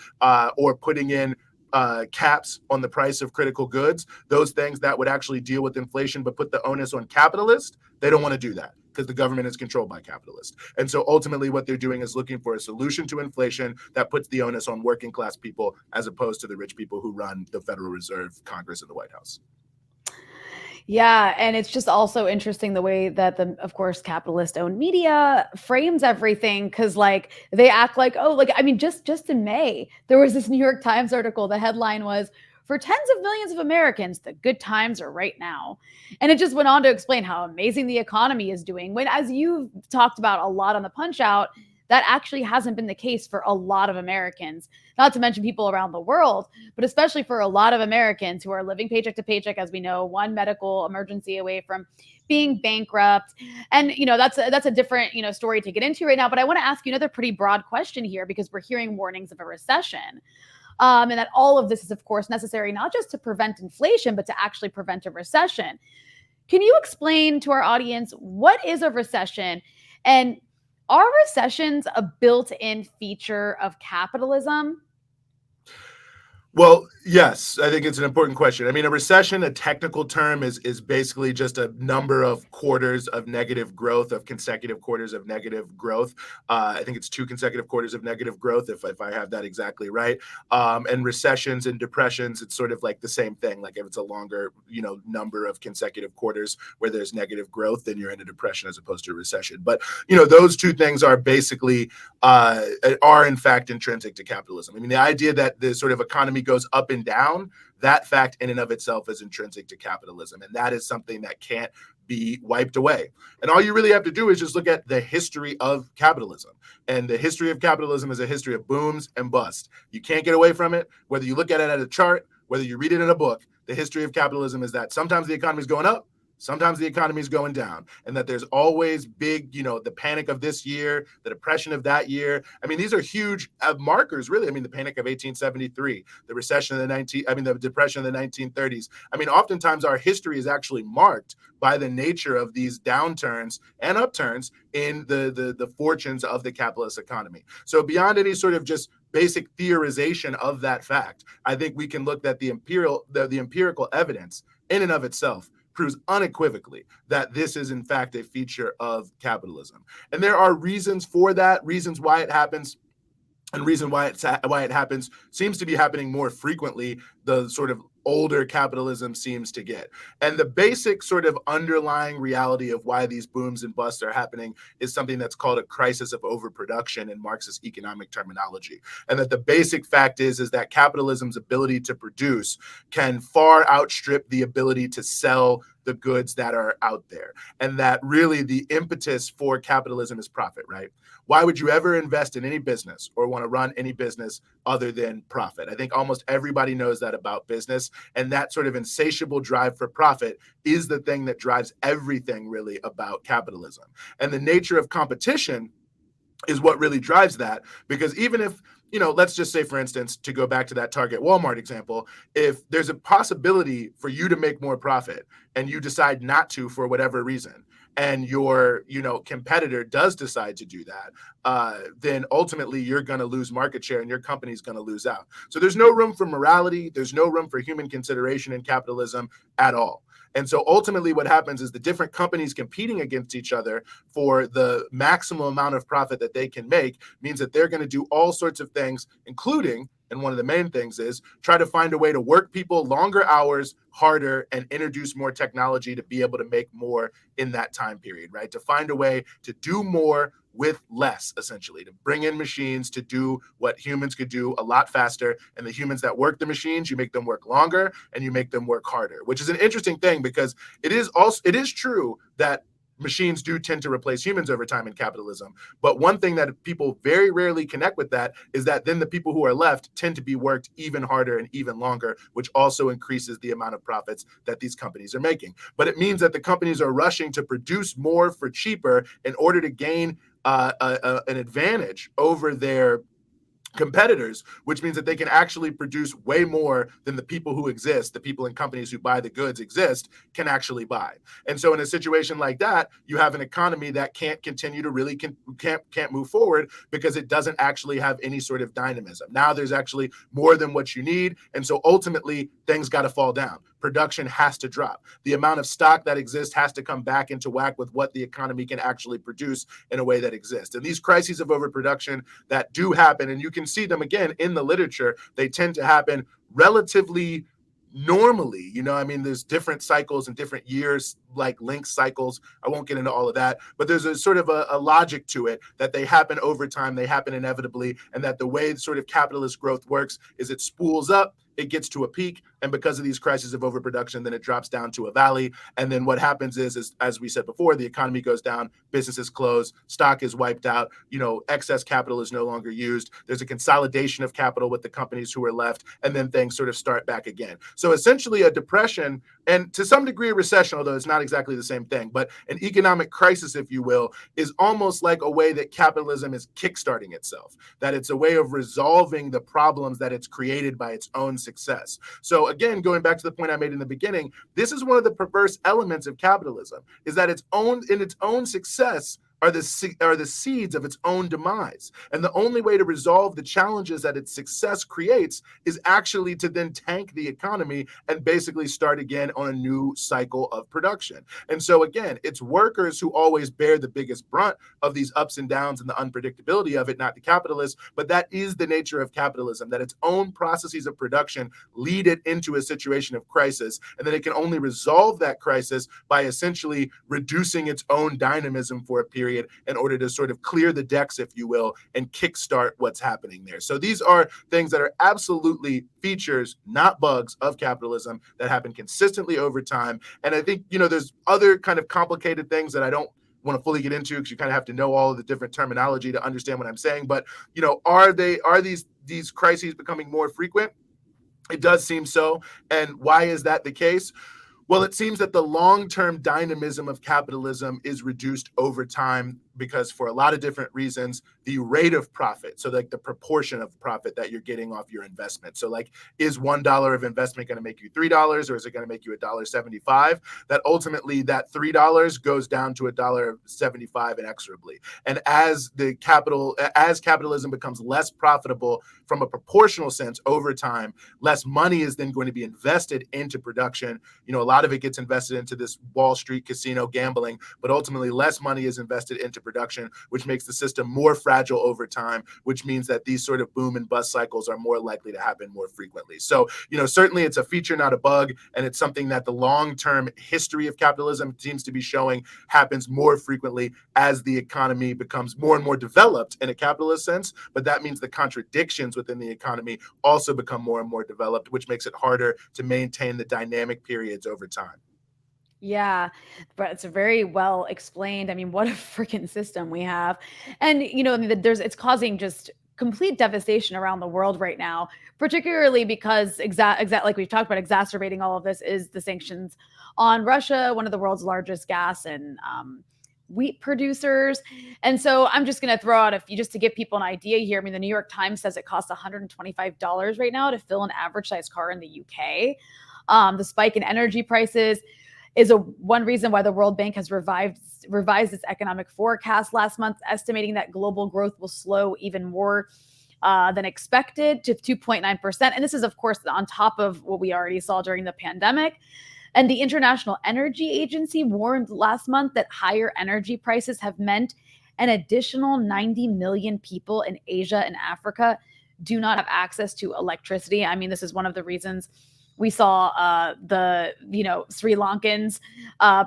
or putting in caps on the price of critical goods, those things that would actually deal with inflation but put the onus on capitalists, they don't want to do that because the government is controlled by capitalists. And so ultimately what they're doing is looking for a solution to inflation that puts the onus on working class people as opposed to the rich people who run the Federal Reserve, Congress, and the White House. Yeah, and it's just also interesting the way that of course, capitalist-owned media frames everything, because they act like, just in May, there was this New York Times article. The headline was, "For tens of millions of Americans, the good times are right now." And it just went on to explain how amazing the economy is doing, when, as you've talked about a lot on the Punch Out, that actually hasn't been the case for a lot of Americans, not to mention people around the world, but especially for a lot of Americans who are living paycheck to paycheck, as we know, one medical emergency away from being bankrupt. And, that's a different, story to get into right now. But I want to ask you another pretty broad question here, because we're hearing warnings of a recession. And that all of this is, of course, necessary, not just to prevent inflation, but to actually prevent a recession. Can you explain to our audience, what is a recession? And are recessions a built-in feature of capitalism? Well, yes, I think it's an important question. I mean, a recession, a technical term, is basically just a number of quarters of negative growth, of consecutive quarters of negative growth. I think it's 2 consecutive quarters of negative growth, if I have that exactly right. And recessions and depressions, it's sort of like the same thing. Like if it's a longer, number of consecutive quarters where there's negative growth, then you're in a depression as opposed to a recession. But, those two things are basically, are in fact intrinsic to capitalism. I mean, the idea that the sort of economy goes up and down, that fact in and of itself is intrinsic to capitalism. And that is something that can't be wiped away. And all you really have to do is just look at the history of capitalism. And the history of capitalism is a history of booms and busts. You can't get away from it. Whether you look at it at a chart, whether you read it in a book, the history of capitalism is that sometimes the economy is going up, sometimes the economy is going down, and that there's always big, the panic of this year, the depression of that year. I mean, these are huge markers, really. I mean, the panic of 1873, the recession of the depression of the 1930s. I mean, oftentimes our history is actually marked by the nature of these downturns and upturns in the fortunes of the capitalist economy. So beyond any sort of just basic theorization of that fact, I think we can look at the empirical evidence in and of itself proves unequivocally that this is in fact a feature of capitalism. And there are reasons for that, reasons why it happens, and reason why it happens seems to be happening more frequently the sort of older capitalism seems to get. And the basic sort of underlying reality of why these booms and busts are happening is something that's called a crisis of overproduction in Marxist economic terminology. And that the basic fact is that capitalism's ability to produce can far outstrip the ability to sell the goods that are out there. And that really the impetus for capitalism is profit, right? Why would you ever invest in any business or want to run any business other than profit? I think almost everybody knows that about business. And that sort of insatiable drive for profit is the thing that drives everything really about capitalism. And the nature of competition is what really drives that. Because even if, let's just say, for instance, to go back to that Target Walmart example, if there's a possibility for you to make more profit and you decide not to for whatever reason, and your competitor does decide to do that, then ultimately you're going to lose market share and your company's going to lose out. So there's no room for morality. There's no room for human consideration in capitalism at all. And so ultimately what happens is the different companies competing against each other for the maximum amount of profit that they can make means that they're going to do all sorts of things, including, and one of the main things is try to find a way to work people longer hours, harder, and introduce more technology to be able to make more in that time period, right? To find a way to do more with less, essentially, to bring in machines to do what humans could do a lot faster. And the humans that work the machines, you make them work longer and you make them work harder, which is an interesting thing because it is true that machines do tend to replace humans over time in capitalism. But one thing that people very rarely connect with that is that then the people who are left tend to be worked even harder and even longer, which also increases the amount of profits that these companies are making. But it means that the companies are rushing to produce more for cheaper in order to gain an advantage over their competitors, which means that they can actually produce way more than the people who exist, the people and companies who buy the goods exist, can actually buy. And so in a situation like that, you have an economy that can't continue to really can't move forward because it doesn't actually have any sort of dynamism. Now there's actually more than what you need. And so ultimately things got to fall down. Production has to drop. The amount of stock that exists has to come back into whack with what the economy can actually produce in a way that exists. And these crises of overproduction that do happen, and you can see them again in the literature, they tend to happen relatively normally. There's different cycles and different years, like length cycles. I won't get into all of that, but there's a sort of a logic to it that they happen over time, they happen inevitably, and that the way sort of capitalist growth works is it spools up, it gets to a peak, and because of these crises of overproduction, then it drops down to a valley. And then what happens is as we said before, the economy goes down, businesses close, stock is wiped out, excess capital is no longer used. There's a consolidation of capital with the companies who are left, and then things sort of start back again. So essentially a depression, and to some degree a recession, although it's not exactly the same thing, but an economic crisis, if you will, is almost like a way that capitalism is kickstarting itself, that it's a way of resolving the problems that it's created by its own success. So again, going back to the point I made in the beginning, this is one of the perverse elements of capitalism, is that its own success are the seeds of its own demise. And the only way to resolve the challenges that its success creates is actually to then tank the economy and basically start again on a new cycle of production. And so again, it's workers who always bear the biggest brunt of these ups and downs and the unpredictability of it, not the capitalists. But that is the nature of capitalism, that its own processes of production lead it into a situation of crisis. And then it can only resolve that crisis by essentially reducing its own dynamism for a period in order to sort of clear the decks, if you will, and kickstart what's happening there. So these are things that are absolutely features, not bugs, of capitalism that happen consistently over time. And I think, there's other kind of complicated things that I don't want to fully get into because you kind of have to know all of the different terminology to understand what I'm saying. But, are these crises becoming more frequent? It does seem so. And why is that the case? Well, it seems that the long-term dynamism of capitalism is reduced over time because for a lot of different reasons, the rate of profit, so like the proportion of profit that you're getting off your investment. So like, is $1 of investment going to make you $3 or is it going to make you $1.75? That ultimately that $3 goes down to $1.75 inexorably. And as capitalism becomes less profitable from a proportional sense over time, less money is then going to be invested into production. A lot of it gets invested into this Wall Street casino gambling, but ultimately less money is invested into production, which makes the system more fragile over time, which means that these sort of boom and bust cycles are more likely to happen more frequently. So, certainly it's a feature, not a bug, and it's something that the long-term history of capitalism seems to be showing happens more frequently as the economy becomes more and more developed in a capitalist sense. But that means the contradictions within the economy also become more and more developed, which makes it harder to maintain the dynamic periods over time. Yeah, but it's very well explained. I mean, what a freaking system we have. And I mean, it's causing just complete devastation around the world right now, particularly because like we've talked about, exacerbating all of this is the sanctions on Russia, one of the world's largest gas and wheat producers. And so I'm just going to throw out just to give people an idea here. I mean, the New York Times says it costs $125 right now to fill an average size car in the UK. The spike in energy prices is one reason why the World Bank has revised its economic forecast last month, estimating that global growth will slow even more than expected to 2.9%. And this is, of course, on top of what we already saw during the pandemic. And the International Energy Agency warned last month that higher energy prices have meant an additional 90 million people in Asia and Africa do not have access to electricity. I mean, this is one of the reasons we saw the Sri Lankans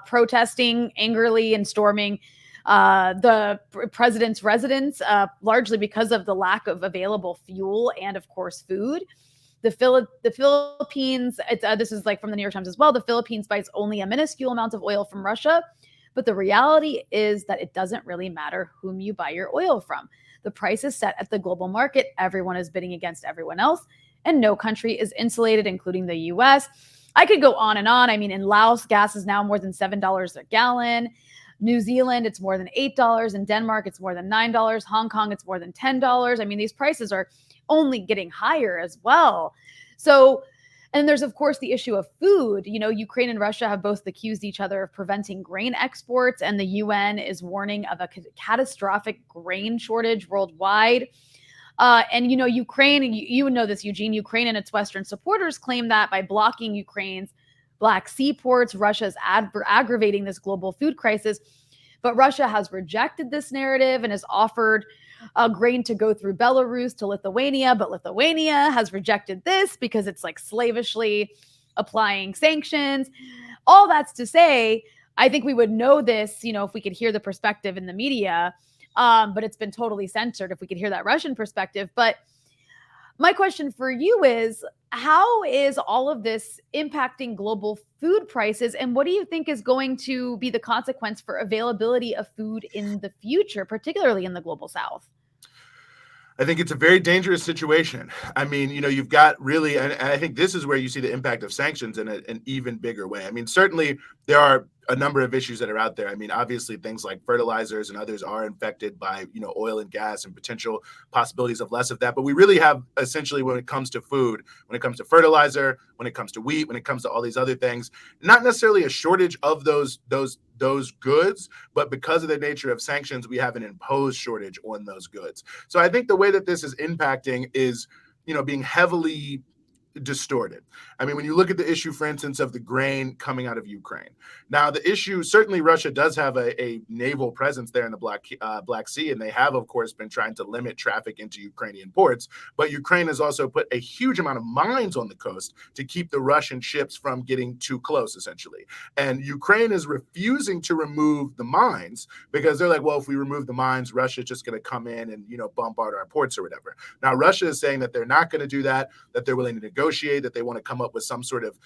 protesting angrily and storming the president's residence, largely because of the lack of available fuel and, of course, food. The Philippines, this is like from the New York Times as well, the Philippines buys only a minuscule amount of oil from Russia. But the reality is that it doesn't really matter whom you buy your oil from. The price is set at the global market. Everyone is bidding against everyone else, and no country is insulated, including the US. I could go on and on. I mean, in Laos, gas is now more than $7 a gallon. New Zealand, it's more than $8. In Denmark, it's more than $9. Hong Kong, it's more than $10. I mean, these prices are only getting higher as well. So, and there's, of course, the issue of food. Ukraine and Russia have both accused each other of preventing grain exports, and the UN is warning of a catastrophic grain shortage worldwide. And Ukraine, you know this, Eugene, Ukraine and its Western supporters claim that by blocking Ukraine's Black Sea ports, Russia is aggravating this global food crisis. But Russia has rejected this narrative and has offered grain to go through Belarus to Lithuania. But Lithuania has rejected this because it's like slavishly applying sanctions. All that's to say, I think we would know this, if we could hear the perspective in the media. But it's been totally censored if we could hear that Russian perspective. But my question for you is, how is all of this impacting global food prices? And what do you think is going to be the consequence for availability of food in the future, particularly in the global South? I think it's a very dangerous situation. I mean, you've got really, and I think this is where you see the impact of sanctions in an even bigger way. I mean, certainly there are a number of issues that are out there. I mean, obviously things like fertilizers and others are infected by, oil and gas and potential possibilities of less of that. But we really have essentially, when it comes to food, when it comes to fertilizer, when it comes to wheat, when it comes to all these other things, not necessarily a shortage of those goods, but because of the nature of sanctions, we have an imposed shortage on those goods. So I think the way that this is impacting is, being heavily distorted. I mean, when you look at the issue, for instance, of the grain coming out of Ukraine. Now, the issue, certainly Russia does have a naval presence there in the Black Sea, and they have, of course, been trying to limit traffic into Ukrainian ports. But Ukraine has also put a huge amount of mines on the coast to keep the Russian ships from getting too close, essentially. And Ukraine is refusing to remove the mines because they're like, well, if we remove the mines, Russia's just going to come in and, bombard our ports or whatever. Now, Russia is saying that they're not going to do that they're willing to negotiate, that they want to come up with some sort of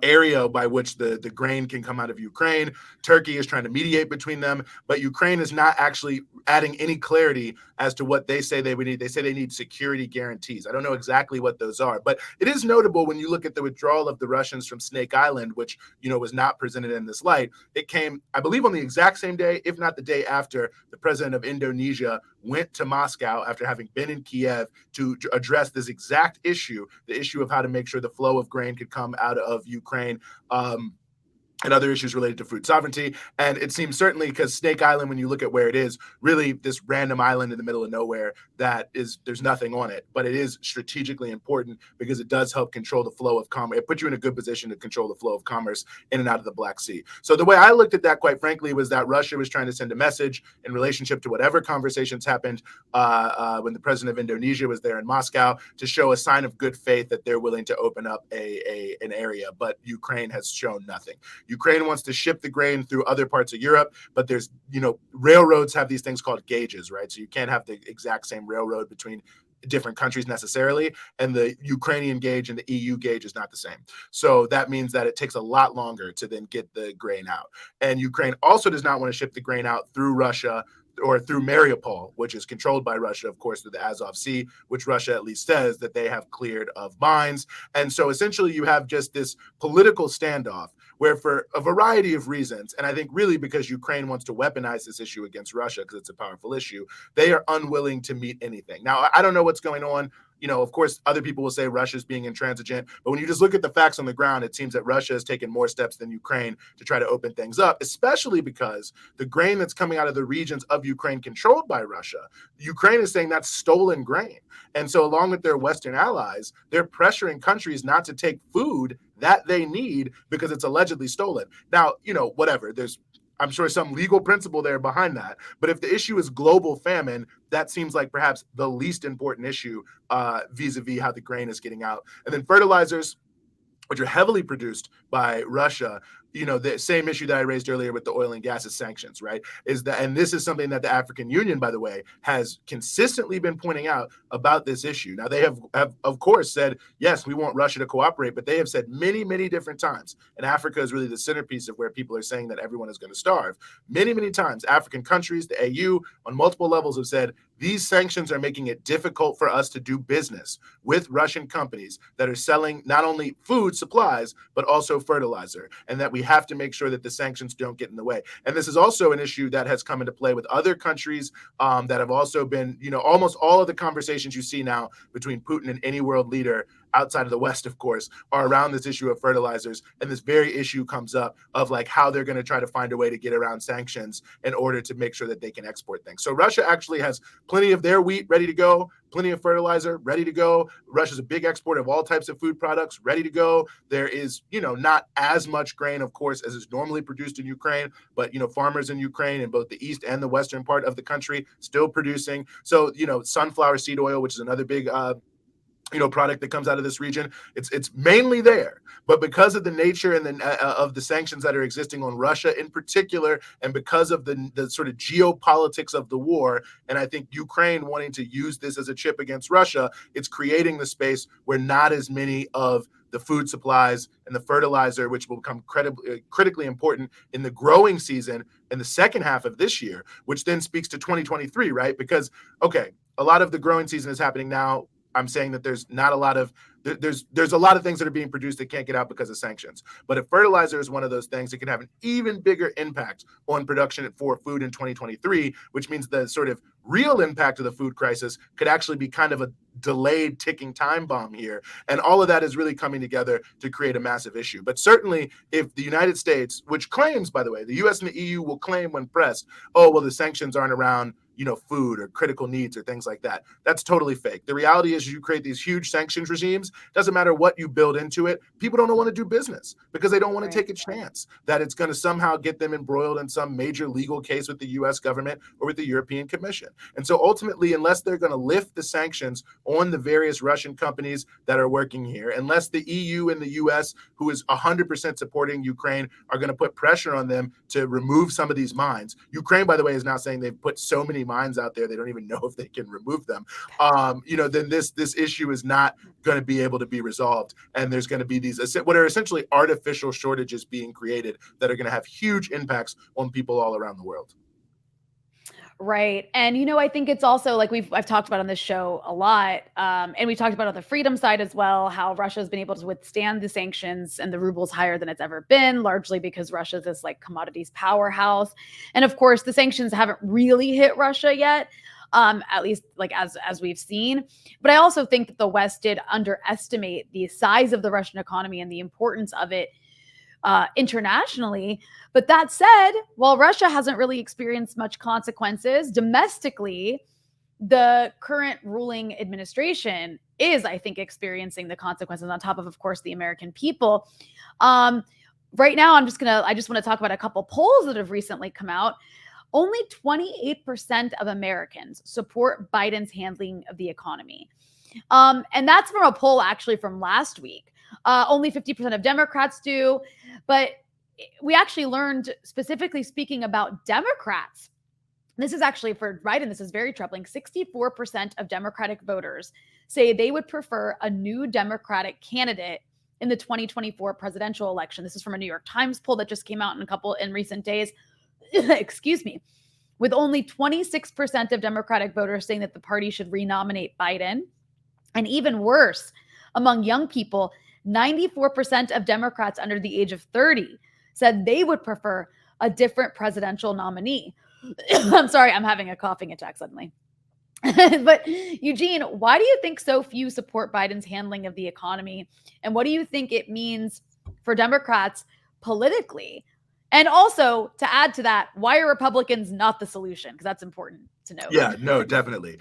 area by which the grain can come out of Ukraine. Turkey is trying to mediate between them, but Ukraine is not actually adding any clarity as to what they say they would need. They say they need security guarantees. I don't know exactly what those are, but it is notable when you look at the withdrawal of the Russians from Snake Island, which, was not presented in this light. It came, I believe, on the exact same day, if not the day after, the president of Indonesia went to Moscow after having been in Kiev to address this exact issue, the issue of how to make sure the flow of grain could come out of Ukraine. and other issues related to food sovereignty. And it seems certainly because Snake Island, when you look at where it is, really this random island in the middle of nowhere that is, there's nothing on it, but it is strategically important because it does help control the flow of commerce. It puts you in a good position to control the flow of commerce in and out of the Black Sea. So the way I looked at that, quite frankly, was that Russia was trying to send a message in relationship to whatever conversations happened when the president of Indonesia was there in Moscow, to show a sign of good faith that they're willing to open up an area. But Ukraine has shown nothing. Ukraine wants to ship the grain through other parts of Europe, but there's, railroads have these things called gauges, right? So you can't have the exact same railroad between different countries necessarily, and the Ukrainian gauge and the EU gauge is not the same. So that means that it takes a lot longer to then get the grain out. And Ukraine also does not want to ship the grain out through Russia or through Mariupol, which is controlled by Russia, of course, through the Azov Sea, which Russia at least says that they have cleared of mines. And so essentially you have just this political standoff where, for a variety of reasons, and I think really because Ukraine wants to weaponize this issue against Russia because it's a powerful issue, they are unwilling to meet anything. Now, I don't know what's going on. Of course, other people will say Russia's being intransigent, but when you just look at the facts on the ground, it seems that Russia has taken more steps than Ukraine to try to open things up, especially because the grain that's coming out of the regions of Ukraine controlled by Russia, Ukraine is saying that's stolen grain. And so along with their Western allies, they're pressuring countries not to take food that they need because it's allegedly stolen. Now, whatever, I'm sure some legal principle there behind that. But if the issue is global famine, that seems like perhaps the least important issue vis-a-vis how the grain is getting out. And then fertilizers, which are heavily produced by Russia, the same issue that I raised earlier with the oil and gas is sanctions, right? And this is something that the African Union, by the way, has consistently been pointing out about this issue. Now, they have of course said, yes, we want Russia to cooperate, but they have said many, many different times, and Africa is really the centerpiece of where people are saying that everyone is going to starve. Many, many times, African countries, the AU, on multiple levels have said, these sanctions are making it difficult for us to do business with Russian companies that are selling not only food supplies, but also fertilizer, and that we have to make sure that the sanctions don't get in the way. And this is also an issue that has come into play with other countries that have also been, almost all of the conversations you see now between Putin and any world leader outside of the West, of course, are around this issue of fertilizers. And this very issue comes up of like how they're going to try to find a way to get around sanctions in order to make sure that they can export things. So Russia actually has plenty of their wheat ready to go, plenty of fertilizer ready to go. Russia's a big exporter of all types of food products ready to go. There is, not as much grain, of course, as is normally produced in Ukraine, but, farmers in Ukraine in both the east and the western part of the country still producing. So, sunflower seed oil, which is another big product that comes out of this region. It's mainly there, but because of the nature and of the sanctions that are existing on Russia in particular, and because of the sort of geopolitics of the war, and I think Ukraine wanting to use this as a chip against Russia, it's creating the space where not as many of the food supplies and the fertilizer, which will become critically important in the growing season in the second half of this year, which then speaks to 2023, right? Because, okay, a lot of the growing season is happening now. I'm saying that there's not a lot of there's a lot of things that are being produced that can't get out because of sanctions. But if fertilizer is one of those things, it can have an even bigger impact on production for food in 2023, which means the sort of real impact of the food crisis could actually be kind of a delayed ticking time bomb here. And all of that is really coming together to create a massive issue. But certainly if the United States, which claims, by the way, the US and the EU will claim when pressed, oh, well, the sanctions aren't around food or critical needs or things like that. That's totally fake. The reality is you create these huge sanctions regimes, doesn't matter what you build into it, people don't want to do business because they don't want to take a chance that it's going to somehow get them embroiled in some major legal case with the US government or with the European Commission. And so ultimately, unless they're going to lift the sanctions on the various Russian companies that are working here, unless the EU and the US, who is 100% supporting Ukraine, are going to put pressure on them to remove some of these mines. Ukraine, by the way, is now saying they've put so many mines out there, they don't even know if they can remove them. Then this issue is not going to be able to be resolved. And there's going to be these, what are essentially artificial shortages being created that are going to have huge impacts on people all around the world. Right. And, I think it's also like I've talked about on this show a lot. And we talked about on the freedom side as well, how Russia has been able to withstand the sanctions and the ruble's higher than it's ever been, largely because Russia's this like commodities powerhouse. And of course, the sanctions haven't really hit Russia yet. At least like as we've seen. But I also think that the West did underestimate the size of the Russian economy and the importance of it internationally. But that said, while Russia hasn't really experienced much consequences domestically, the current ruling administration is, I think, experiencing the consequences on top of course, the American people. Right now, I just want to talk about a couple polls that have recently come out. Only 28% of Americans support Biden's handling of the economy. And that's from a poll actually from last week. Only 50% of Democrats do. But we actually learned, specifically speaking about Democrats, this is actually for Biden, this is very troubling. 64% of Democratic voters say they would prefer a new Democratic candidate in the 2024 presidential election. This is from a New York Times poll that just came out in recent days. Excuse me. With only 26% of Democratic voters saying that the party should renominate Biden. And even worse, among young people, 94% of Democrats under the age of 30 said they would prefer a different presidential nominee. I'm sorry, I'm having a coughing attack suddenly. But Eugene, why do you think so few support Biden's handling of the economy? And what do you think it means for Democrats politically? And also, to add to that, why are Republicans not the solution? Because that's important to know. Yeah, no, definitely.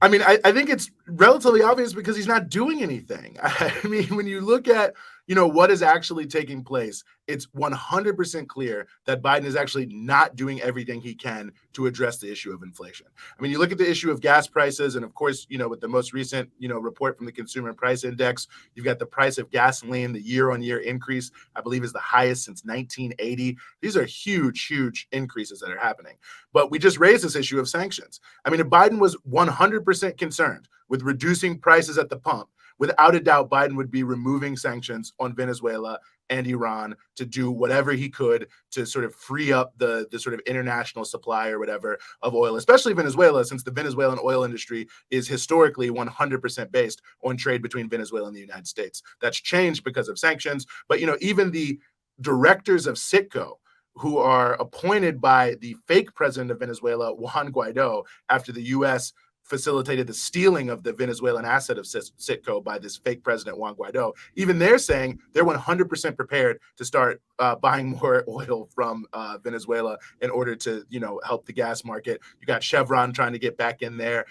I mean, I think it's relatively obvious because he's not doing anything. I mean, when you look at, what is actually taking place, it's 100% clear that Biden is actually not doing everything he can to address the issue of inflation. I mean, you look at the issue of gas prices, and of course, with the most recent, report from the Consumer Price Index, you've got the price of gasoline, the year-on-year increase, I believe, is the highest since 1980. These are huge, huge increases that are happening. But we just raised this issue of sanctions. I mean, if Biden was 100% concerned with reducing prices at the pump, without a doubt, Biden would be removing sanctions on Venezuela and Iran to do whatever he could to sort of free up the sort of international supply or whatever of oil, especially Venezuela, since the Venezuelan oil industry is historically 100% based on trade between Venezuela and the United States. That's changed because of sanctions. But, even the directors of Citgo, who are appointed by the fake president of Venezuela, Juan Guaido, after the U.S. facilitated the stealing of the Venezuelan asset of Citgo by this fake president, Juan Guaido. Even they're saying they're 100% prepared to start buying more oil from Venezuela in order to, help the gas market. You got Chevron trying to get back in there.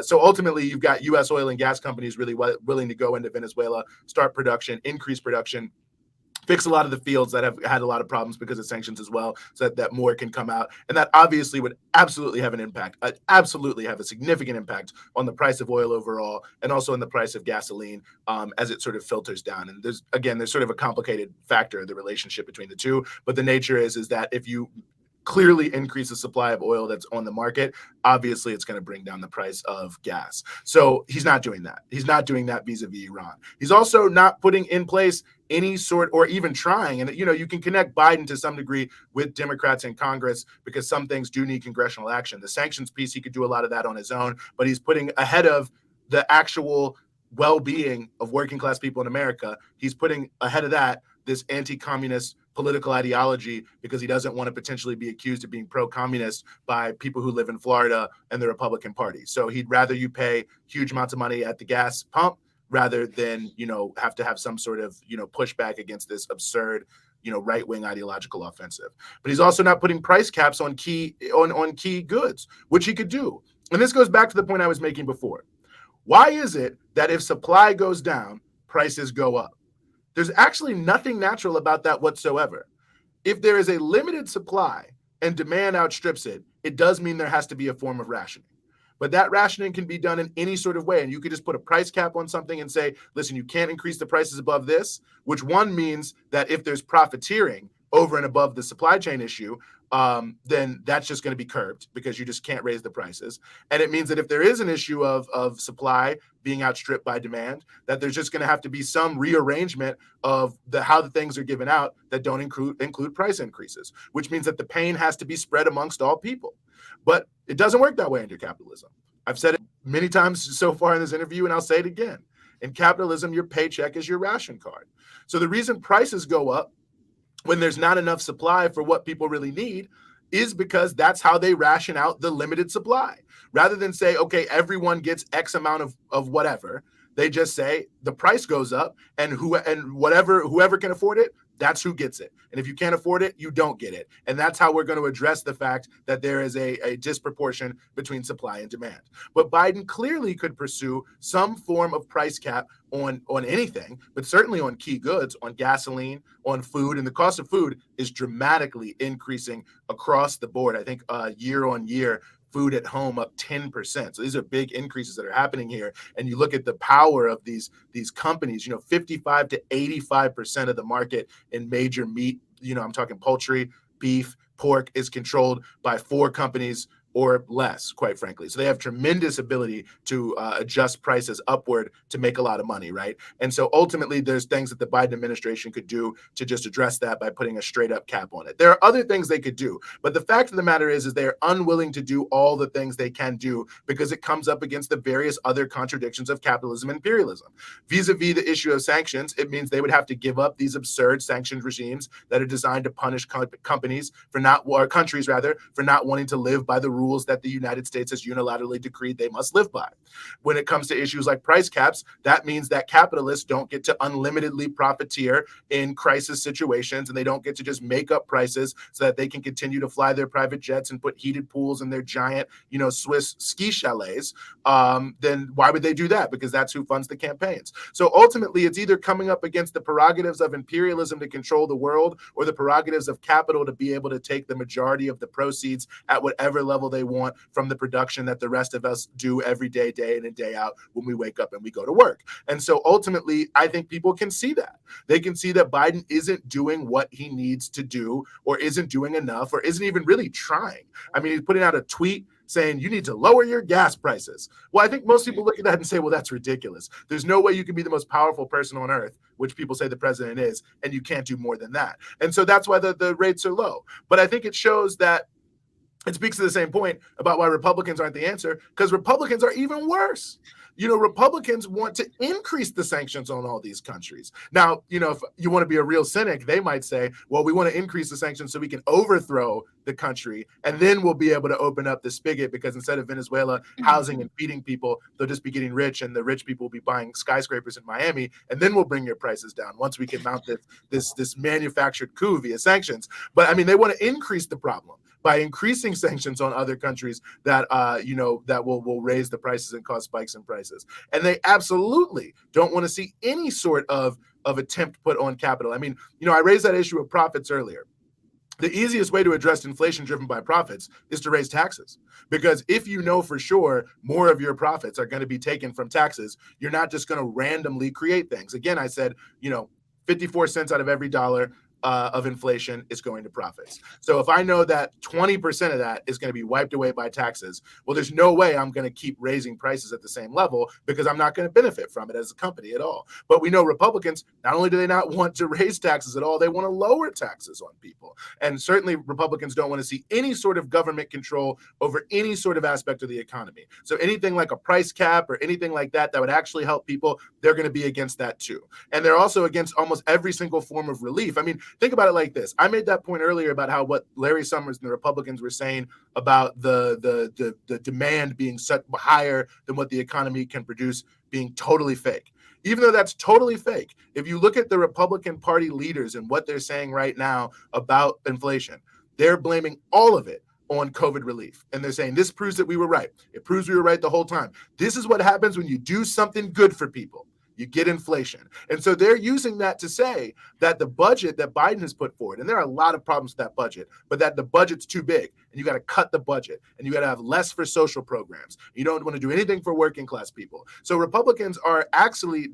So ultimately, you've got U.S. oil and gas companies really willing to go into Venezuela, start production, increase production, fix a lot of the fields that have had a lot of problems because of sanctions as well, so that more can come out. And that obviously would absolutely have an impact, absolutely have a significant impact on the price of oil overall, and also on the price of gasoline as it sort of filters down. And there's sort of a complicated factor, the relationship between the two. But the nature is that if you clearly increase the supply of oil that's on the market, obviously it's going to bring down the price of gas. So he's not doing that. He's not doing that vis-a-vis Iran. He's also not putting in place any sort, or even trying, and you can connect Biden to some degree with Democrats in Congress because some things do need congressional action. The sanctions piece, he could do a lot of that on his own, but he's putting ahead of the actual well-being of working class people in America. He's putting ahead of that this anti-communist political ideology because he doesn't want to potentially be accused of being pro-communist by people who live in Florida and the Republican Party. So he'd rather you pay huge amounts of money at the gas pump rather than, have to have some sort of, pushback against this absurd, right-wing ideological offensive. But he's also not putting price caps on key goods, which he could do. And this goes back to the point I was making before. Why is it that if supply goes down, prices go up? There's actually nothing natural about that whatsoever. If there is a limited supply and demand outstrips it, it does mean there has to be a form of rationing. But that rationing can be done in any sort of way. And you could just put a price cap on something and say, listen, you can't increase the prices above this, which one means that if there's profiteering over and above the supply chain issue, then that's just going to be curbed because you just can't raise the prices. And it means that if there is an issue of supply being outstripped by demand, that there's just going to have to be some rearrangement of how the things are given out that don't include price increases, which means that the pain has to be spread amongst all people. But it doesn't work that way under capitalism. I've said it many times so far in this interview, and I'll say it again. In capitalism, your paycheck is your ration card. So the reason prices go up when there's not enough supply for what people really need is because that's how they ration out the limited supply. Rather than say, okay, everyone gets X amount of whatever, they just say the price goes up and whoever can afford it, That's who gets it. And if you can't afford it, you don't get it. And that's how we're going to address the fact that there is a disproportion between supply and demand. But Biden clearly could pursue some form of price cap on anything, but certainly on key goods, on gasoline, on food. And the cost of food is dramatically increasing across the board. I think year on year, food at home up 10%. So these are big increases that are happening here. And you look at the power of these companies, 55 to 85% of the market in major meat, I'm talking poultry, beef, pork, is controlled by 4 companies or less, quite frankly. So they have tremendous ability to adjust prices upward to make a lot of money, right? And so ultimately, there's things that the Biden administration could do to just address that by putting a straight up cap on it. There are other things they could do, but the fact of the matter is they are unwilling to do all the things they can do because it comes up against the various other contradictions of capitalism and imperialism. Vis-a-vis the issue of sanctions, it means they would have to give up these absurd sanctions regimes that are designed to punish countries for not wanting to live by the rules that the United States has unilaterally decreed they must live by. When it comes to issues like price caps, that means that capitalists don't get to unlimitedly profiteer in crisis situations, and they don't get to just make up prices so that they can continue to fly their private jets and put heated pools in their giant, Swiss ski chalets. Then why would they do that? Because that's who funds the campaigns. So ultimately, it's either coming up against the prerogatives of imperialism to control the world or the prerogatives of capital to be able to take the majority of the proceeds at whatever level they want from the production that the rest of us do every day, day in and day out when we wake up and we go to work. And so ultimately, I think people can see that. They can see that Biden isn't doing what he needs to do or isn't doing enough or isn't even really trying. I mean, he's putting out a tweet saying you need to lower your gas prices. Well, I think most people look at that and say, well, that's ridiculous. There's no way you can be the most powerful person on earth, which people say the president is, and you can't do more than that. And so that's why the rates are low. But I think it shows that it speaks to the same point about why Republicans aren't the answer, because Republicans are even worse. Republicans want to increase the sanctions on all these countries. Now, if you want to be a real cynic, they might say, well, we want to increase the sanctions so we can overthrow the country, and then we'll be able to open up the spigot, because instead of Venezuela housing and feeding people, they'll just be getting rich, and the rich people will be buying skyscrapers in Miami, and then we'll bring your prices down once we can mount this manufactured coup via sanctions. But I mean, they want to increase the problem by increasing sanctions on other countries that that will raise the prices and cause spikes in prices. And they absolutely don't want to see any sort of attempt put on capital. I mean, I raised that issue of profits earlier. The easiest way to address inflation driven by profits is to raise taxes, because if you know for sure more of your profits are going to be taken from taxes, you're not just going to randomly create things. Again, I said, 54 cents out of every dollar of inflation is going to profits. So if I know that 20% of that is going to be wiped away by taxes, well, there's no way I'm going to keep raising prices at the same level, because I'm not going to benefit from it as a company at all. But we know Republicans, not only do they not want to raise taxes at all, they want to lower taxes on people. And certainly Republicans don't want to see any sort of government control over any sort of aspect of the economy. So anything like a price cap or anything like that would actually help people, they're going to be against that too. And they're also against almost every single form of relief. I mean, think about it like this. I made that point earlier about how what Larry Summers and the Republicans were saying about the demand being such higher than what the economy can produce being totally fake. Even though that's totally fake, if you look at the Republican Party leaders and what they're saying right now about inflation, they're blaming all of it on COVID relief. And they're saying this proves that we were right. It proves we were right the whole time. This is what happens when you do something good for people. You get inflation. And so they're using that to say that the budget that Biden has put forward, and there are a lot of problems with that budget, but that the budget's too big and you got to cut the budget and you got to have less for social programs. You don't want to do anything for working class people. So Republicans are actually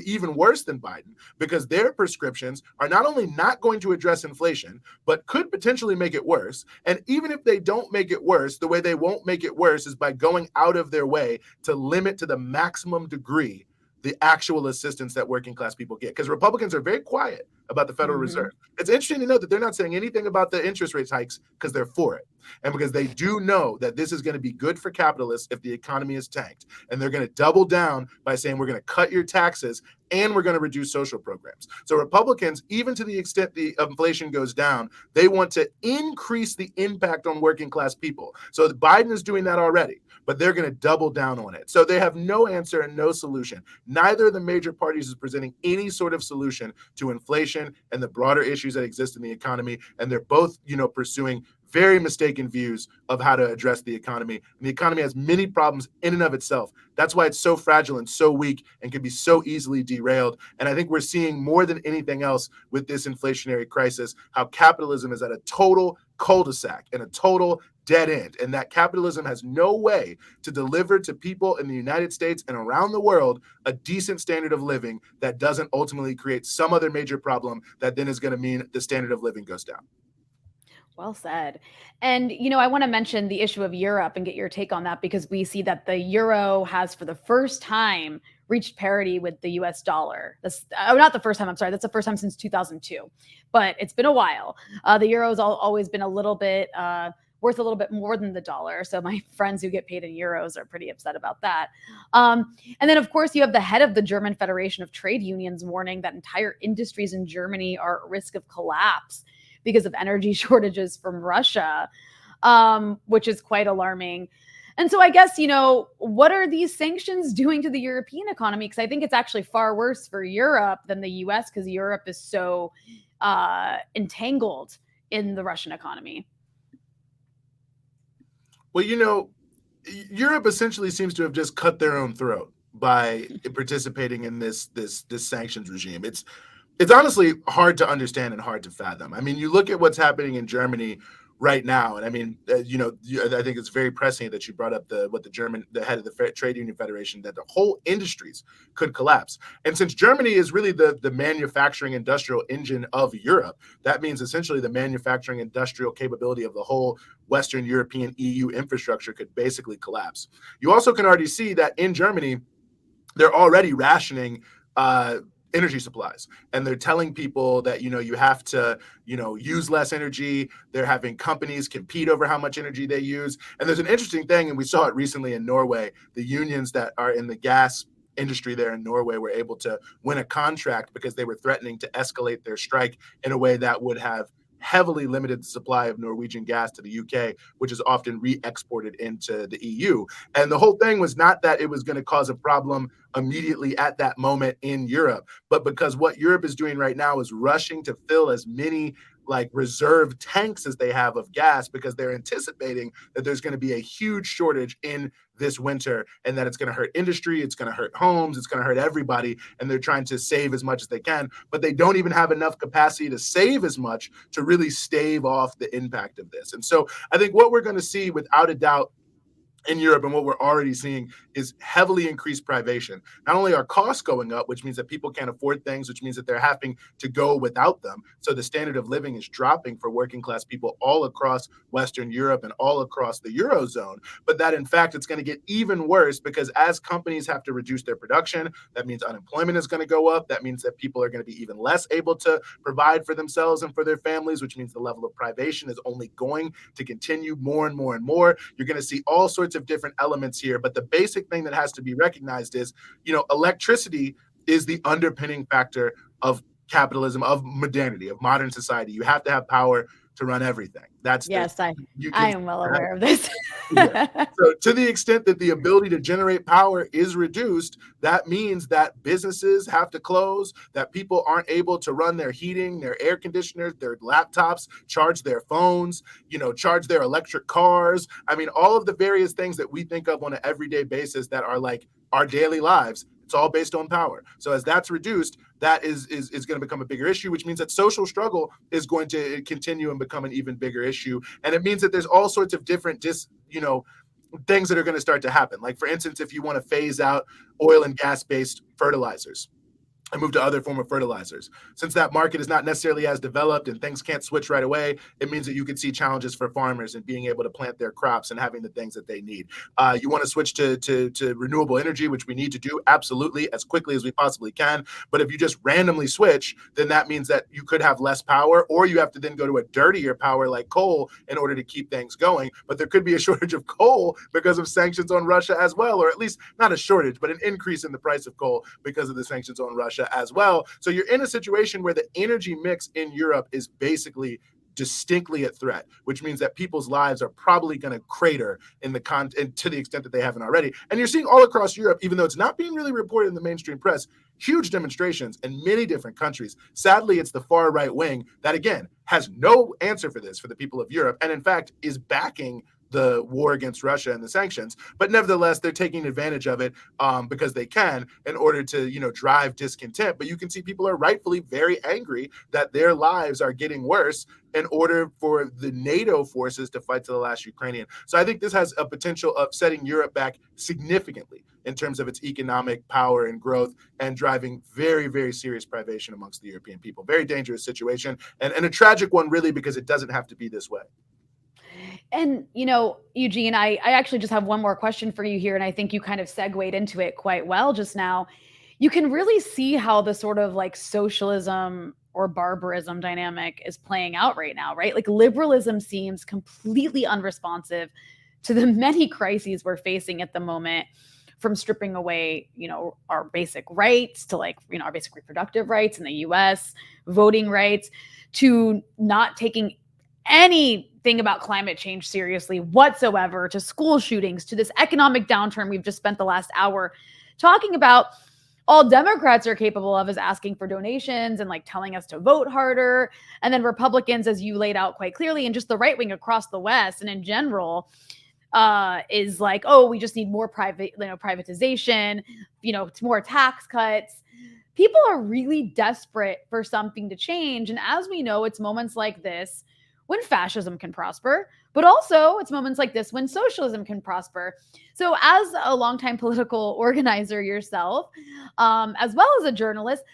even worse than Biden, because their prescriptions are not only not going to address inflation, but could potentially make it worse. And even if they don't make it worse, the way they won't make it worse is by going out of their way to limit to the maximum degree the actual assistance that working class people get. Because Republicans are very quiet about the Federal Reserve. It's interesting to note that they're not saying anything about the interest rate hikes because they're for it. And because they do know that this is going to be good for capitalists if the economy is tanked. And they're going to double down by saying we're going to cut your taxes and we're going to reduce social programs. So Republicans, even to the extent the inflation goes down, they want to increase the impact on working class people. So Biden is doing that already, but they're going to double down on it. So they have no answer and no solution. Neither of the major parties is presenting any sort of solution to inflation inflation and the broader issues that exist in the economy. And they're both, pursuing very mistaken views of how to address the economy. And the economy has many problems in and of itself. That's why it's so fragile and so weak and can be so easily derailed. And I think we're seeing more than anything else with this inflationary crisis, how capitalism is at a total cul-de-sac and a total dead end, and that capitalism has no way to deliver to people in the United States and around the world a decent standard of living that doesn't ultimately create some other major problem that then is going to mean the standard of living goes down. Well said. And, I want to mention the issue of Europe and get your take on that, because we see that the euro has for the first time reached parity with the US dollar. That's not the first time, I'm sorry. That's the first time since 2002, but it's been a while. The euro has always been a little bit worth a little bit more than the dollar. So my friends who get paid in euros are pretty upset about that. And then, of course, you have the head of the German Federation of Trade Unions warning that entire industries in Germany are at risk of collapse because of energy shortages from Russia, which is quite alarming. And so I guess, what are these sanctions doing to the European economy? Because I think it's actually far worse for Europe than the US, because Europe is so entangled in the Russian economy. Well, Europe essentially seems to have just cut their own throat by participating in this sanctions regime. It's honestly hard to understand and hard to fathom. I mean, you look at what's happening in Germany right now, and I mean, I think it's very prescient that you brought up the head of the Trade Union Federation, that the whole industries could collapse. And since Germany is really the manufacturing industrial engine of Europe, that means essentially the manufacturing industrial capability of the whole Western European EU infrastructure could basically collapse. You also can already see that in Germany, they're already rationing energy supplies, and they're telling people that you have to use less energy. They're having companies compete over how much energy they use. And there's an interesting thing, and we saw it recently in Norway. The unions that are in the gas industry there in Norway were able to win a contract because they were threatening to escalate their strike in a way that would have heavily limited the supply of Norwegian gas to the UK, which is often re-exported into the EU. And the whole thing was not that it was going to cause a problem immediately at that moment in Europe, but because what Europe is doing right now is rushing to fill as many reserve tanks as they have of gas, because they're anticipating that there's going to be a huge shortage in this winter, and that it's going to hurt industry, it's going to hurt homes, it's going to hurt everybody, and they're trying to save as much as they can, but they don't even have enough capacity to save as much to really stave off the impact of this. And so I think what we're going to see without a doubt in Europe, and what we're already seeing, is heavily increased privation. Not only are costs going up, which means that people can't afford things, which means that they're having to go without them. So the standard of living is dropping for working class people all across Western Europe and all across the Eurozone. But that, in fact, it's going to get even worse, because as companies have to reduce their production, that means unemployment is going to go up. That means that people are going to be even less able to provide for themselves and for their families, which means the level of privation is only going to continue more and more and more. You're going to see all sorts of different elements here, but the basic thing that has to be recognized is, electricity is the underpinning factor of capitalism, of modernity, of modern society. You have to have power to run everything. I am well aware of this. Yeah. So to the extent that the ability to generate power is reduced, that means that businesses have to close, that people aren't able to run their heating, their air conditioners, their laptops, charge their phones, charge their electric cars. I mean, all of the various things that we think of on an everyday basis that are like our daily lives. It's all based on power. So as that's reduced, that is going to become a bigger issue, which means that social struggle is going to continue and become an even bigger issue. And it means that there's all sorts of different things that are going to start to happen. Like, for instance, if you want to phase out oil and gas-based fertilizers and move to other form of fertilizers. Since that market is not necessarily as developed and things can't switch right away, it means that you could see challenges for farmers in being able to plant their crops and having the things that they need. You want to switch to renewable energy, which we need to do absolutely as quickly as we possibly can. But if you just randomly switch, then that means that you could have less power, or you have to then go to a dirtier power like coal in order to keep things going. But there could be a shortage of coal because of sanctions on Russia as well, or at least not a shortage, but an increase in the price of coal because of the sanctions on Russia as well. So you're in a situation where the energy mix in Europe is basically distinctly at threat, which means that people's lives are probably going to crater to the extent that they haven't already. And you're seeing all across Europe, even though it's not being really reported in the mainstream press, huge demonstrations in many different countries. Sadly, it's the far right wing that, again, has no answer for this for the people of Europe, and in fact is backing the war against Russia and the sanctions. But nevertheless, they're taking advantage of it because they can in order to, drive discontent. But you can see people are rightfully very angry that their lives are getting worse in order for the NATO forces to fight to the last Ukrainian. So I think this has a potential of setting Europe back significantly in terms of its economic power and growth, and driving very, very serious privation amongst the European people. Very dangerous situation, and a tragic one, really, because it doesn't have to be this way. And, Eugene, I actually just have one more question for you here, and I think you kind of segued into it quite well just now. You can really see how the sort of like socialism or barbarism dynamic is playing out right now, right? Like liberalism seems completely unresponsive to the many crises we're facing at the moment, from stripping away, our basic rights to our basic reproductive rights in the US, voting rights, to not taking anything about climate change seriously whatsoever, to school shootings, to this economic downturn we've just spent the last hour talking about. All Democrats are capable of is asking for donations and like telling us to vote harder. And then Republicans, as you laid out quite clearly, and just the right wing across the West and in general, is like, oh, we just need more privatization, more tax cuts. People are really desperate for something to change. And as we know, it's moments like this when fascism can prosper, but also it's moments like this when socialism can prosper. So as a longtime political organizer yourself, as well as a journalist,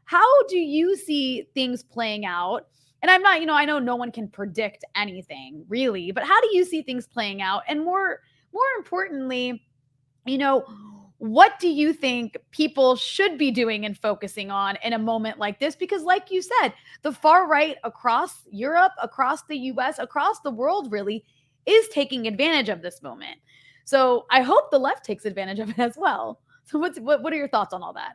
how do you see things playing out? And I'm not, I know no one can predict anything really, but how do you see things playing out? And more importantly, what do you think people should be doing and focusing on in a moment like this? Because like you said, the far right across Europe, across the US, across the world really is taking advantage of this moment. So I hope the left takes advantage of it as well. So what are your thoughts on all that?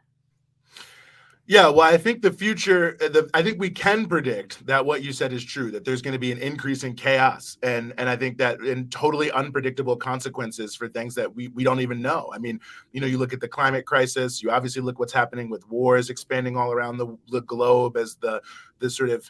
Yeah, well, I think the future, I think we can predict that what you said is true, that there's going to be an increase in chaos. And I think that in totally unpredictable consequences for things that we don't even know. I mean, you look at the climate crisis, you obviously look what's happening with wars expanding all around the globe as the sort of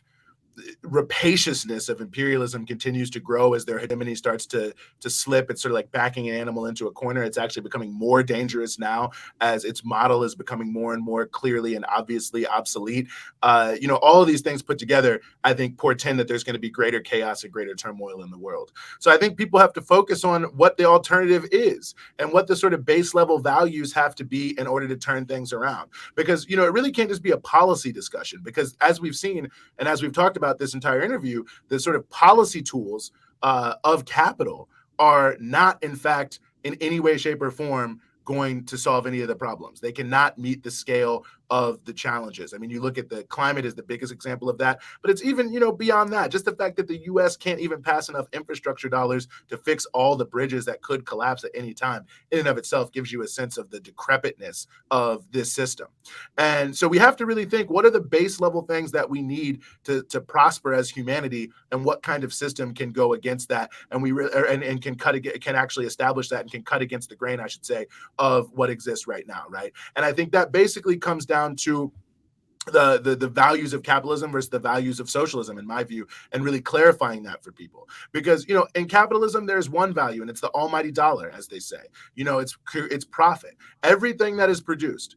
rapaciousness of imperialism continues to grow as their hegemony starts to slip. It's sort of like backing an animal into a corner. It's actually becoming more dangerous now as its model is becoming more and more clearly and obviously obsolete. All of these things put together, I think, portend that there's going to be greater chaos and greater turmoil in the world. So I think people have to focus on what the alternative is and what the sort of base level values have to be in order to turn things around. Because, it really can't just be a policy discussion, because as we've seen and as we've talked about this entire interview, the sort of policy tools of capital are not, in fact, in any way, shape, or form going to solve any of the problems. They cannot meet the scale of the challenges. I mean, you look at the climate as the biggest example of that, but it's even, beyond that, just the fact that the US can't even pass enough infrastructure dollars to fix all the bridges that could collapse at any time in and of itself gives you a sense of the decrepitness of this system. And so we have to really think, what are the base level things that we need to prosper as humanity, and what kind of system can go against that? And and can actually establish that and can cut against the grain, I should say, of what exists right now, right? And I think that basically comes down to the values of capitalism versus the values of socialism, in my view, and really clarifying that for people. Because, in capitalism, there's one value, and it's the almighty dollar, as they say. It's profit. Everything that is produced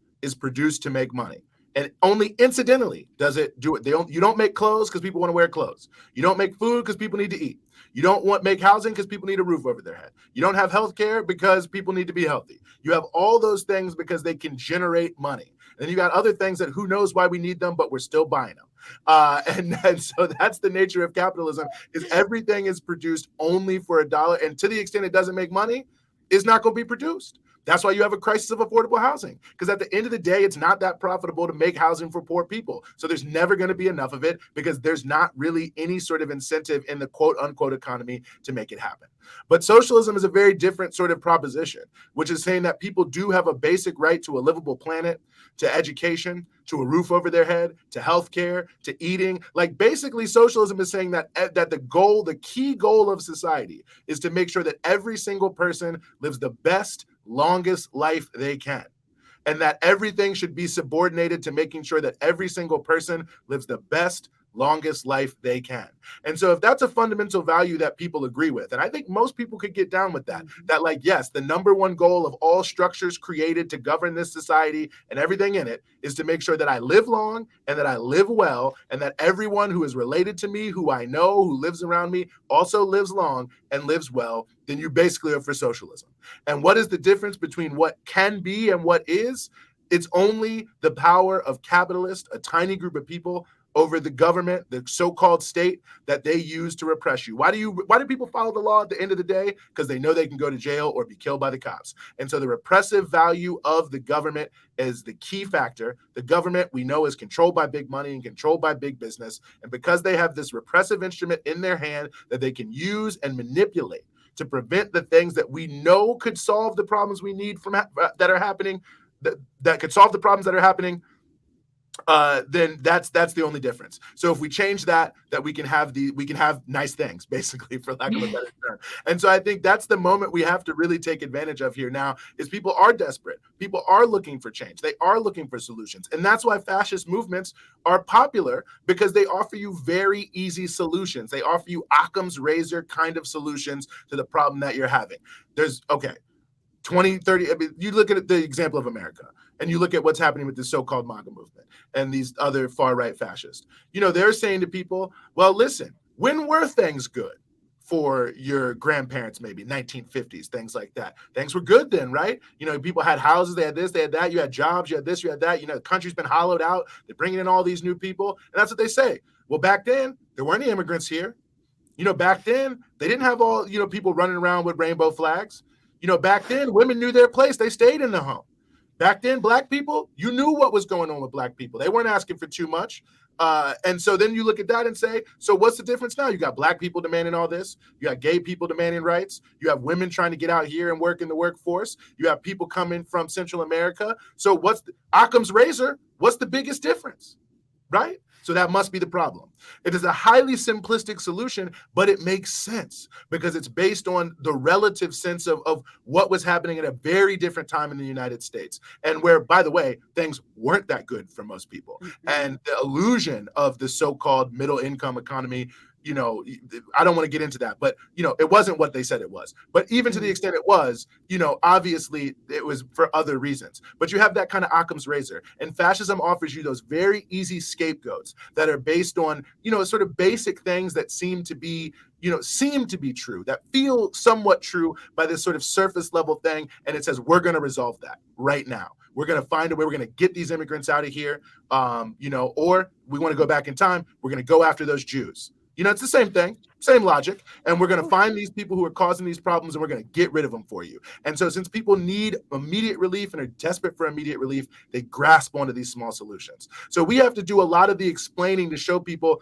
to make money. And only incidentally does it do it. You don't make clothes because people want to wear clothes. You don't make food because people need to eat. You don't make housing because people need a roof over their head. You don't have health care because people need to be healthy. You have all those things because they can generate money. And you got other things that who knows why we need them, but we're still buying them. And so that's the nature of capitalism, is everything is produced only for $1. And to the extent it doesn't make money, it's not going to be produced. That's why you have a crisis of affordable housing, because at the end of the day, it's not that profitable to make housing for poor people. So there's never going to be enough of it, because there's not really any sort of incentive in the quote unquote economy to make it happen. But socialism is a very different sort of proposition, which is saying that people do have a basic right to a livable planet, to education, to a roof over their head, to healthcare, to eating. Like, basically, socialism is saying that the key goal of society is to make sure that every single person lives the best, longest life they can. and that everything should be subordinated to making sure that every single person lives the best, longest life they can. And so if that's a fundamental value that people agree with, and I think most people could get down with that, that like, yes, the number one goal of all structures created to govern this society and everything in it is to make sure that I live long and that I live well, and that everyone who is related to me, who I know, who lives around me, also lives long and lives well, then you basically are for socialism. And what is the difference between what can be and what is? It's only the power of capitalists, a tiny group of people, over the government, the so-called state, that they use to repress you. Why do people follow the law at the end of the day? Because they know they can go to jail or be killed by the cops. And so the repressive value of the government is the key factor. The government, we know, is controlled by big money and controlled by big business. And because they have this repressive instrument in their hand that they can use and manipulate to prevent the things that we know could solve the problems we need from that are happening, that could solve the problems that are happening, then that's the only difference. So if we change that we can have nice things, basically, for lack of a better term. And so I think that's the moment we have to really take advantage of here now, is people are desperate. People are looking for change. They are looking for solutions. And that's why fascist movements are popular, because they offer you very easy solutions. They offer you Occam's razor kind of solutions to the problem that you're having. There's 20, 30, I mean, you look at the example of America, and you look at what's happening with the so-called MAGA movement and these other far-right fascists. They're saying to people, well, listen, when were things good for your grandparents, maybe 1950s, things like that? Things were good then, right? People had houses, they had this, they had that, you had jobs, you had this, you had that. The country's been hollowed out. They're bringing in all these new people. And that's what they say. Well, back then, there weren't any immigrants here. Back then, they didn't have all, people running around with rainbow flags. Back then, women knew their place. They stayed in the home. Back then, black people, you knew what was going on with black people. They weren't asking for too much. And so then you look at that and say, so what's the difference now? You got black people demanding all this. You got gay people demanding rights. You have women trying to get out here and work in the workforce. You have people coming from Central America. So what's Occam's razor? What's the biggest difference? Right? So that must be the problem. It is a highly simplistic solution, but it makes sense because it's based on the relative sense of what was happening at a very different time in the United States, and where, by the way, things weren't that good for most people. Mm-hmm. And the illusion of the so-called middle income economy, I don't want to get into that, but, it wasn't what they said it was. But even to the extent it was, obviously it was for other reasons. But you have that kind of Occam's razor. And fascism offers you those very easy scapegoats that are based on, sort of basic things that seem to be true, that feel somewhat true by this sort of surface level thing. And it says, we're going to resolve that right now. We're going to find a way. We're going to get these immigrants out of here, or we want to go back in time. We're going to go after those Jews. It's the same thing, same logic. And we're going to find these people who are causing these problems, and we're going to get rid of them for you. And so since people need immediate relief and are desperate for immediate relief, they grasp onto these small solutions. So we have to do a lot of the explaining to show people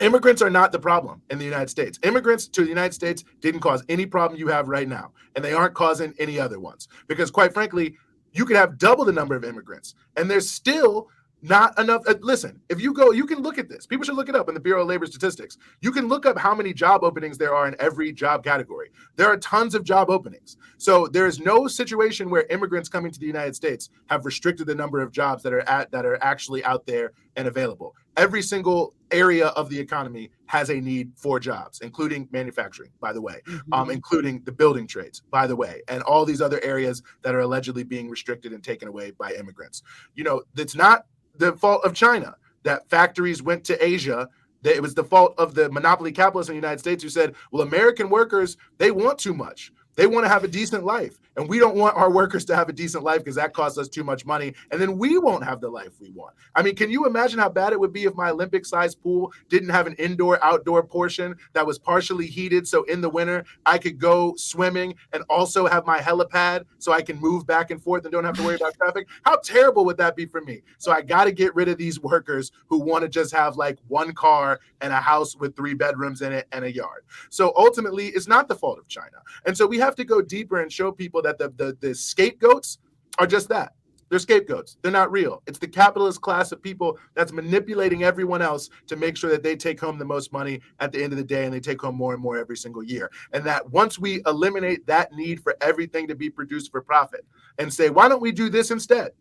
immigrants are not the problem in the United States. Immigrants to the United States didn't cause any problem you have right now, and they aren't causing any other ones. Because quite frankly, you could have double the number of immigrants, and there's still not enough. Listen, if you go, you can look at this. People should look it up in the Bureau of Labor Statistics. You can look up how many job openings there are in every job category. There are tons of job openings. So there is no situation where immigrants coming to the United States have restricted the number of jobs that are actually out there and available. Every single area of the economy has a need for jobs, including manufacturing, by the way, including the building trades, by the way, and all these other areas that are allegedly being restricted and taken away by immigrants. It's not the fault of China that factories went to Asia. It was the fault of the monopoly capitalists in the United States who said, well, American workers, they want too much. They want to have a decent life. And we don't want our workers to have a decent life because that costs us too much money. And then we won't have the life we want. I mean, can you imagine how bad it would be if my Olympic-sized pool didn't have an indoor-outdoor portion that was partially heated? So in the winter, I could go swimming and also have my helipad so I can move back and forth and don't have to worry about traffic. How terrible would that be for me? So I got to get rid of these workers who want to just have like one car and a house with 3 bedrooms in it and a yard. So ultimately, it's not the fault of China. And so we have to go deeper and show people that the scapegoats are just that. They're scapegoats. They're not real. It's the capitalist class of people that's manipulating everyone else to make sure that they take home the most money at the end of the day, and they take home more and more every single year. And that once we eliminate that need for everything to be produced for profit and say, why don't we do this instead?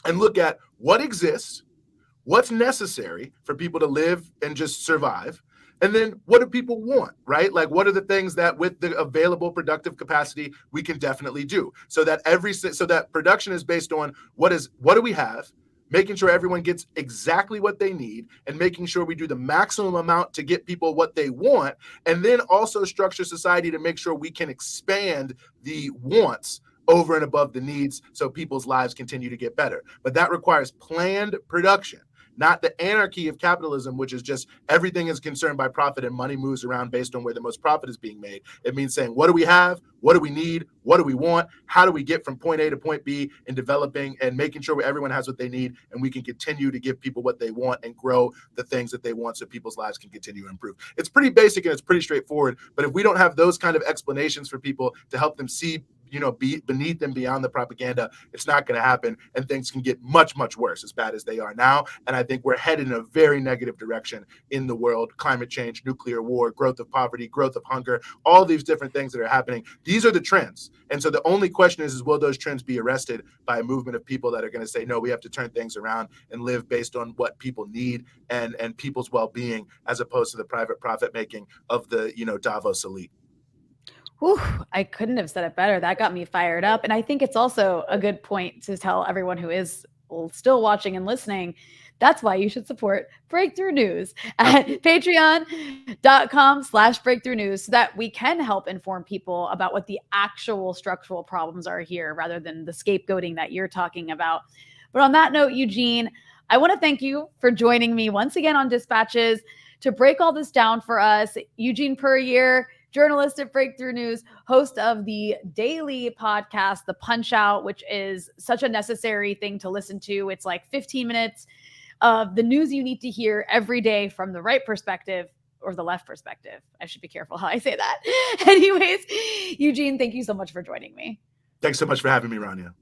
And look at what exists, what's necessary for people to live and just survive, and then what do people want, right? Like, what are the things that with the available productive capacity we can definitely do, so that production is based on what do we have, making sure everyone gets exactly what they need, and making sure we do the maximum amount to get people what they want, and then also structure society to make sure we can expand the wants over and above the needs so people's lives continue to get better. But that requires planned production, not the anarchy of capitalism, which is just everything is concerned by profit and money moves around based on where the most profit is being made. It means saying, what do we have? What do we need? What do we want? How do we get from point A to point B in developing and making sure everyone has what they need, and we can continue to give people what they want and grow the things that they want so people's lives can continue to improve. It's pretty basic and it's pretty straightforward, but if we don't have those kind of explanations for people to help them see, be beneath and beyond the propaganda, it's not going to happen, and things can get much, much worse, as bad as they are now. And I think we're headed in a very negative direction in the world. Climate change, nuclear war, growth of poverty, growth of hunger, all these different things that are happening. These are the trends. And so the only question is will those trends be arrested by a movement of people that are going to say, no, we have to turn things around and live based on what people need and people's well-being, as opposed to the private profit making of the, Davos elite. Whew, I couldn't have said it better. That got me fired up. And I think it's also a good point to tell everyone who is still watching and listening. That's why you should support Breakthrough News at patreon.com/breakthrough news, so that we can help inform people about what the actual structural problems are here, rather than the scapegoating that you're talking about. But on that note, Eugene, I want to thank you for joining me once again on Dispatches to break all this down for us. Eugene Puryear, journalist at Breakthrough News, host of the daily podcast, The Punch Out, which is such a necessary thing to listen to. It's like 15 minutes of the news you need to hear every day from the right perspective, or the left perspective. I should be careful how I say that. Anyways, Eugene, thank you so much for joining me. Thanks so much for having me, Rania.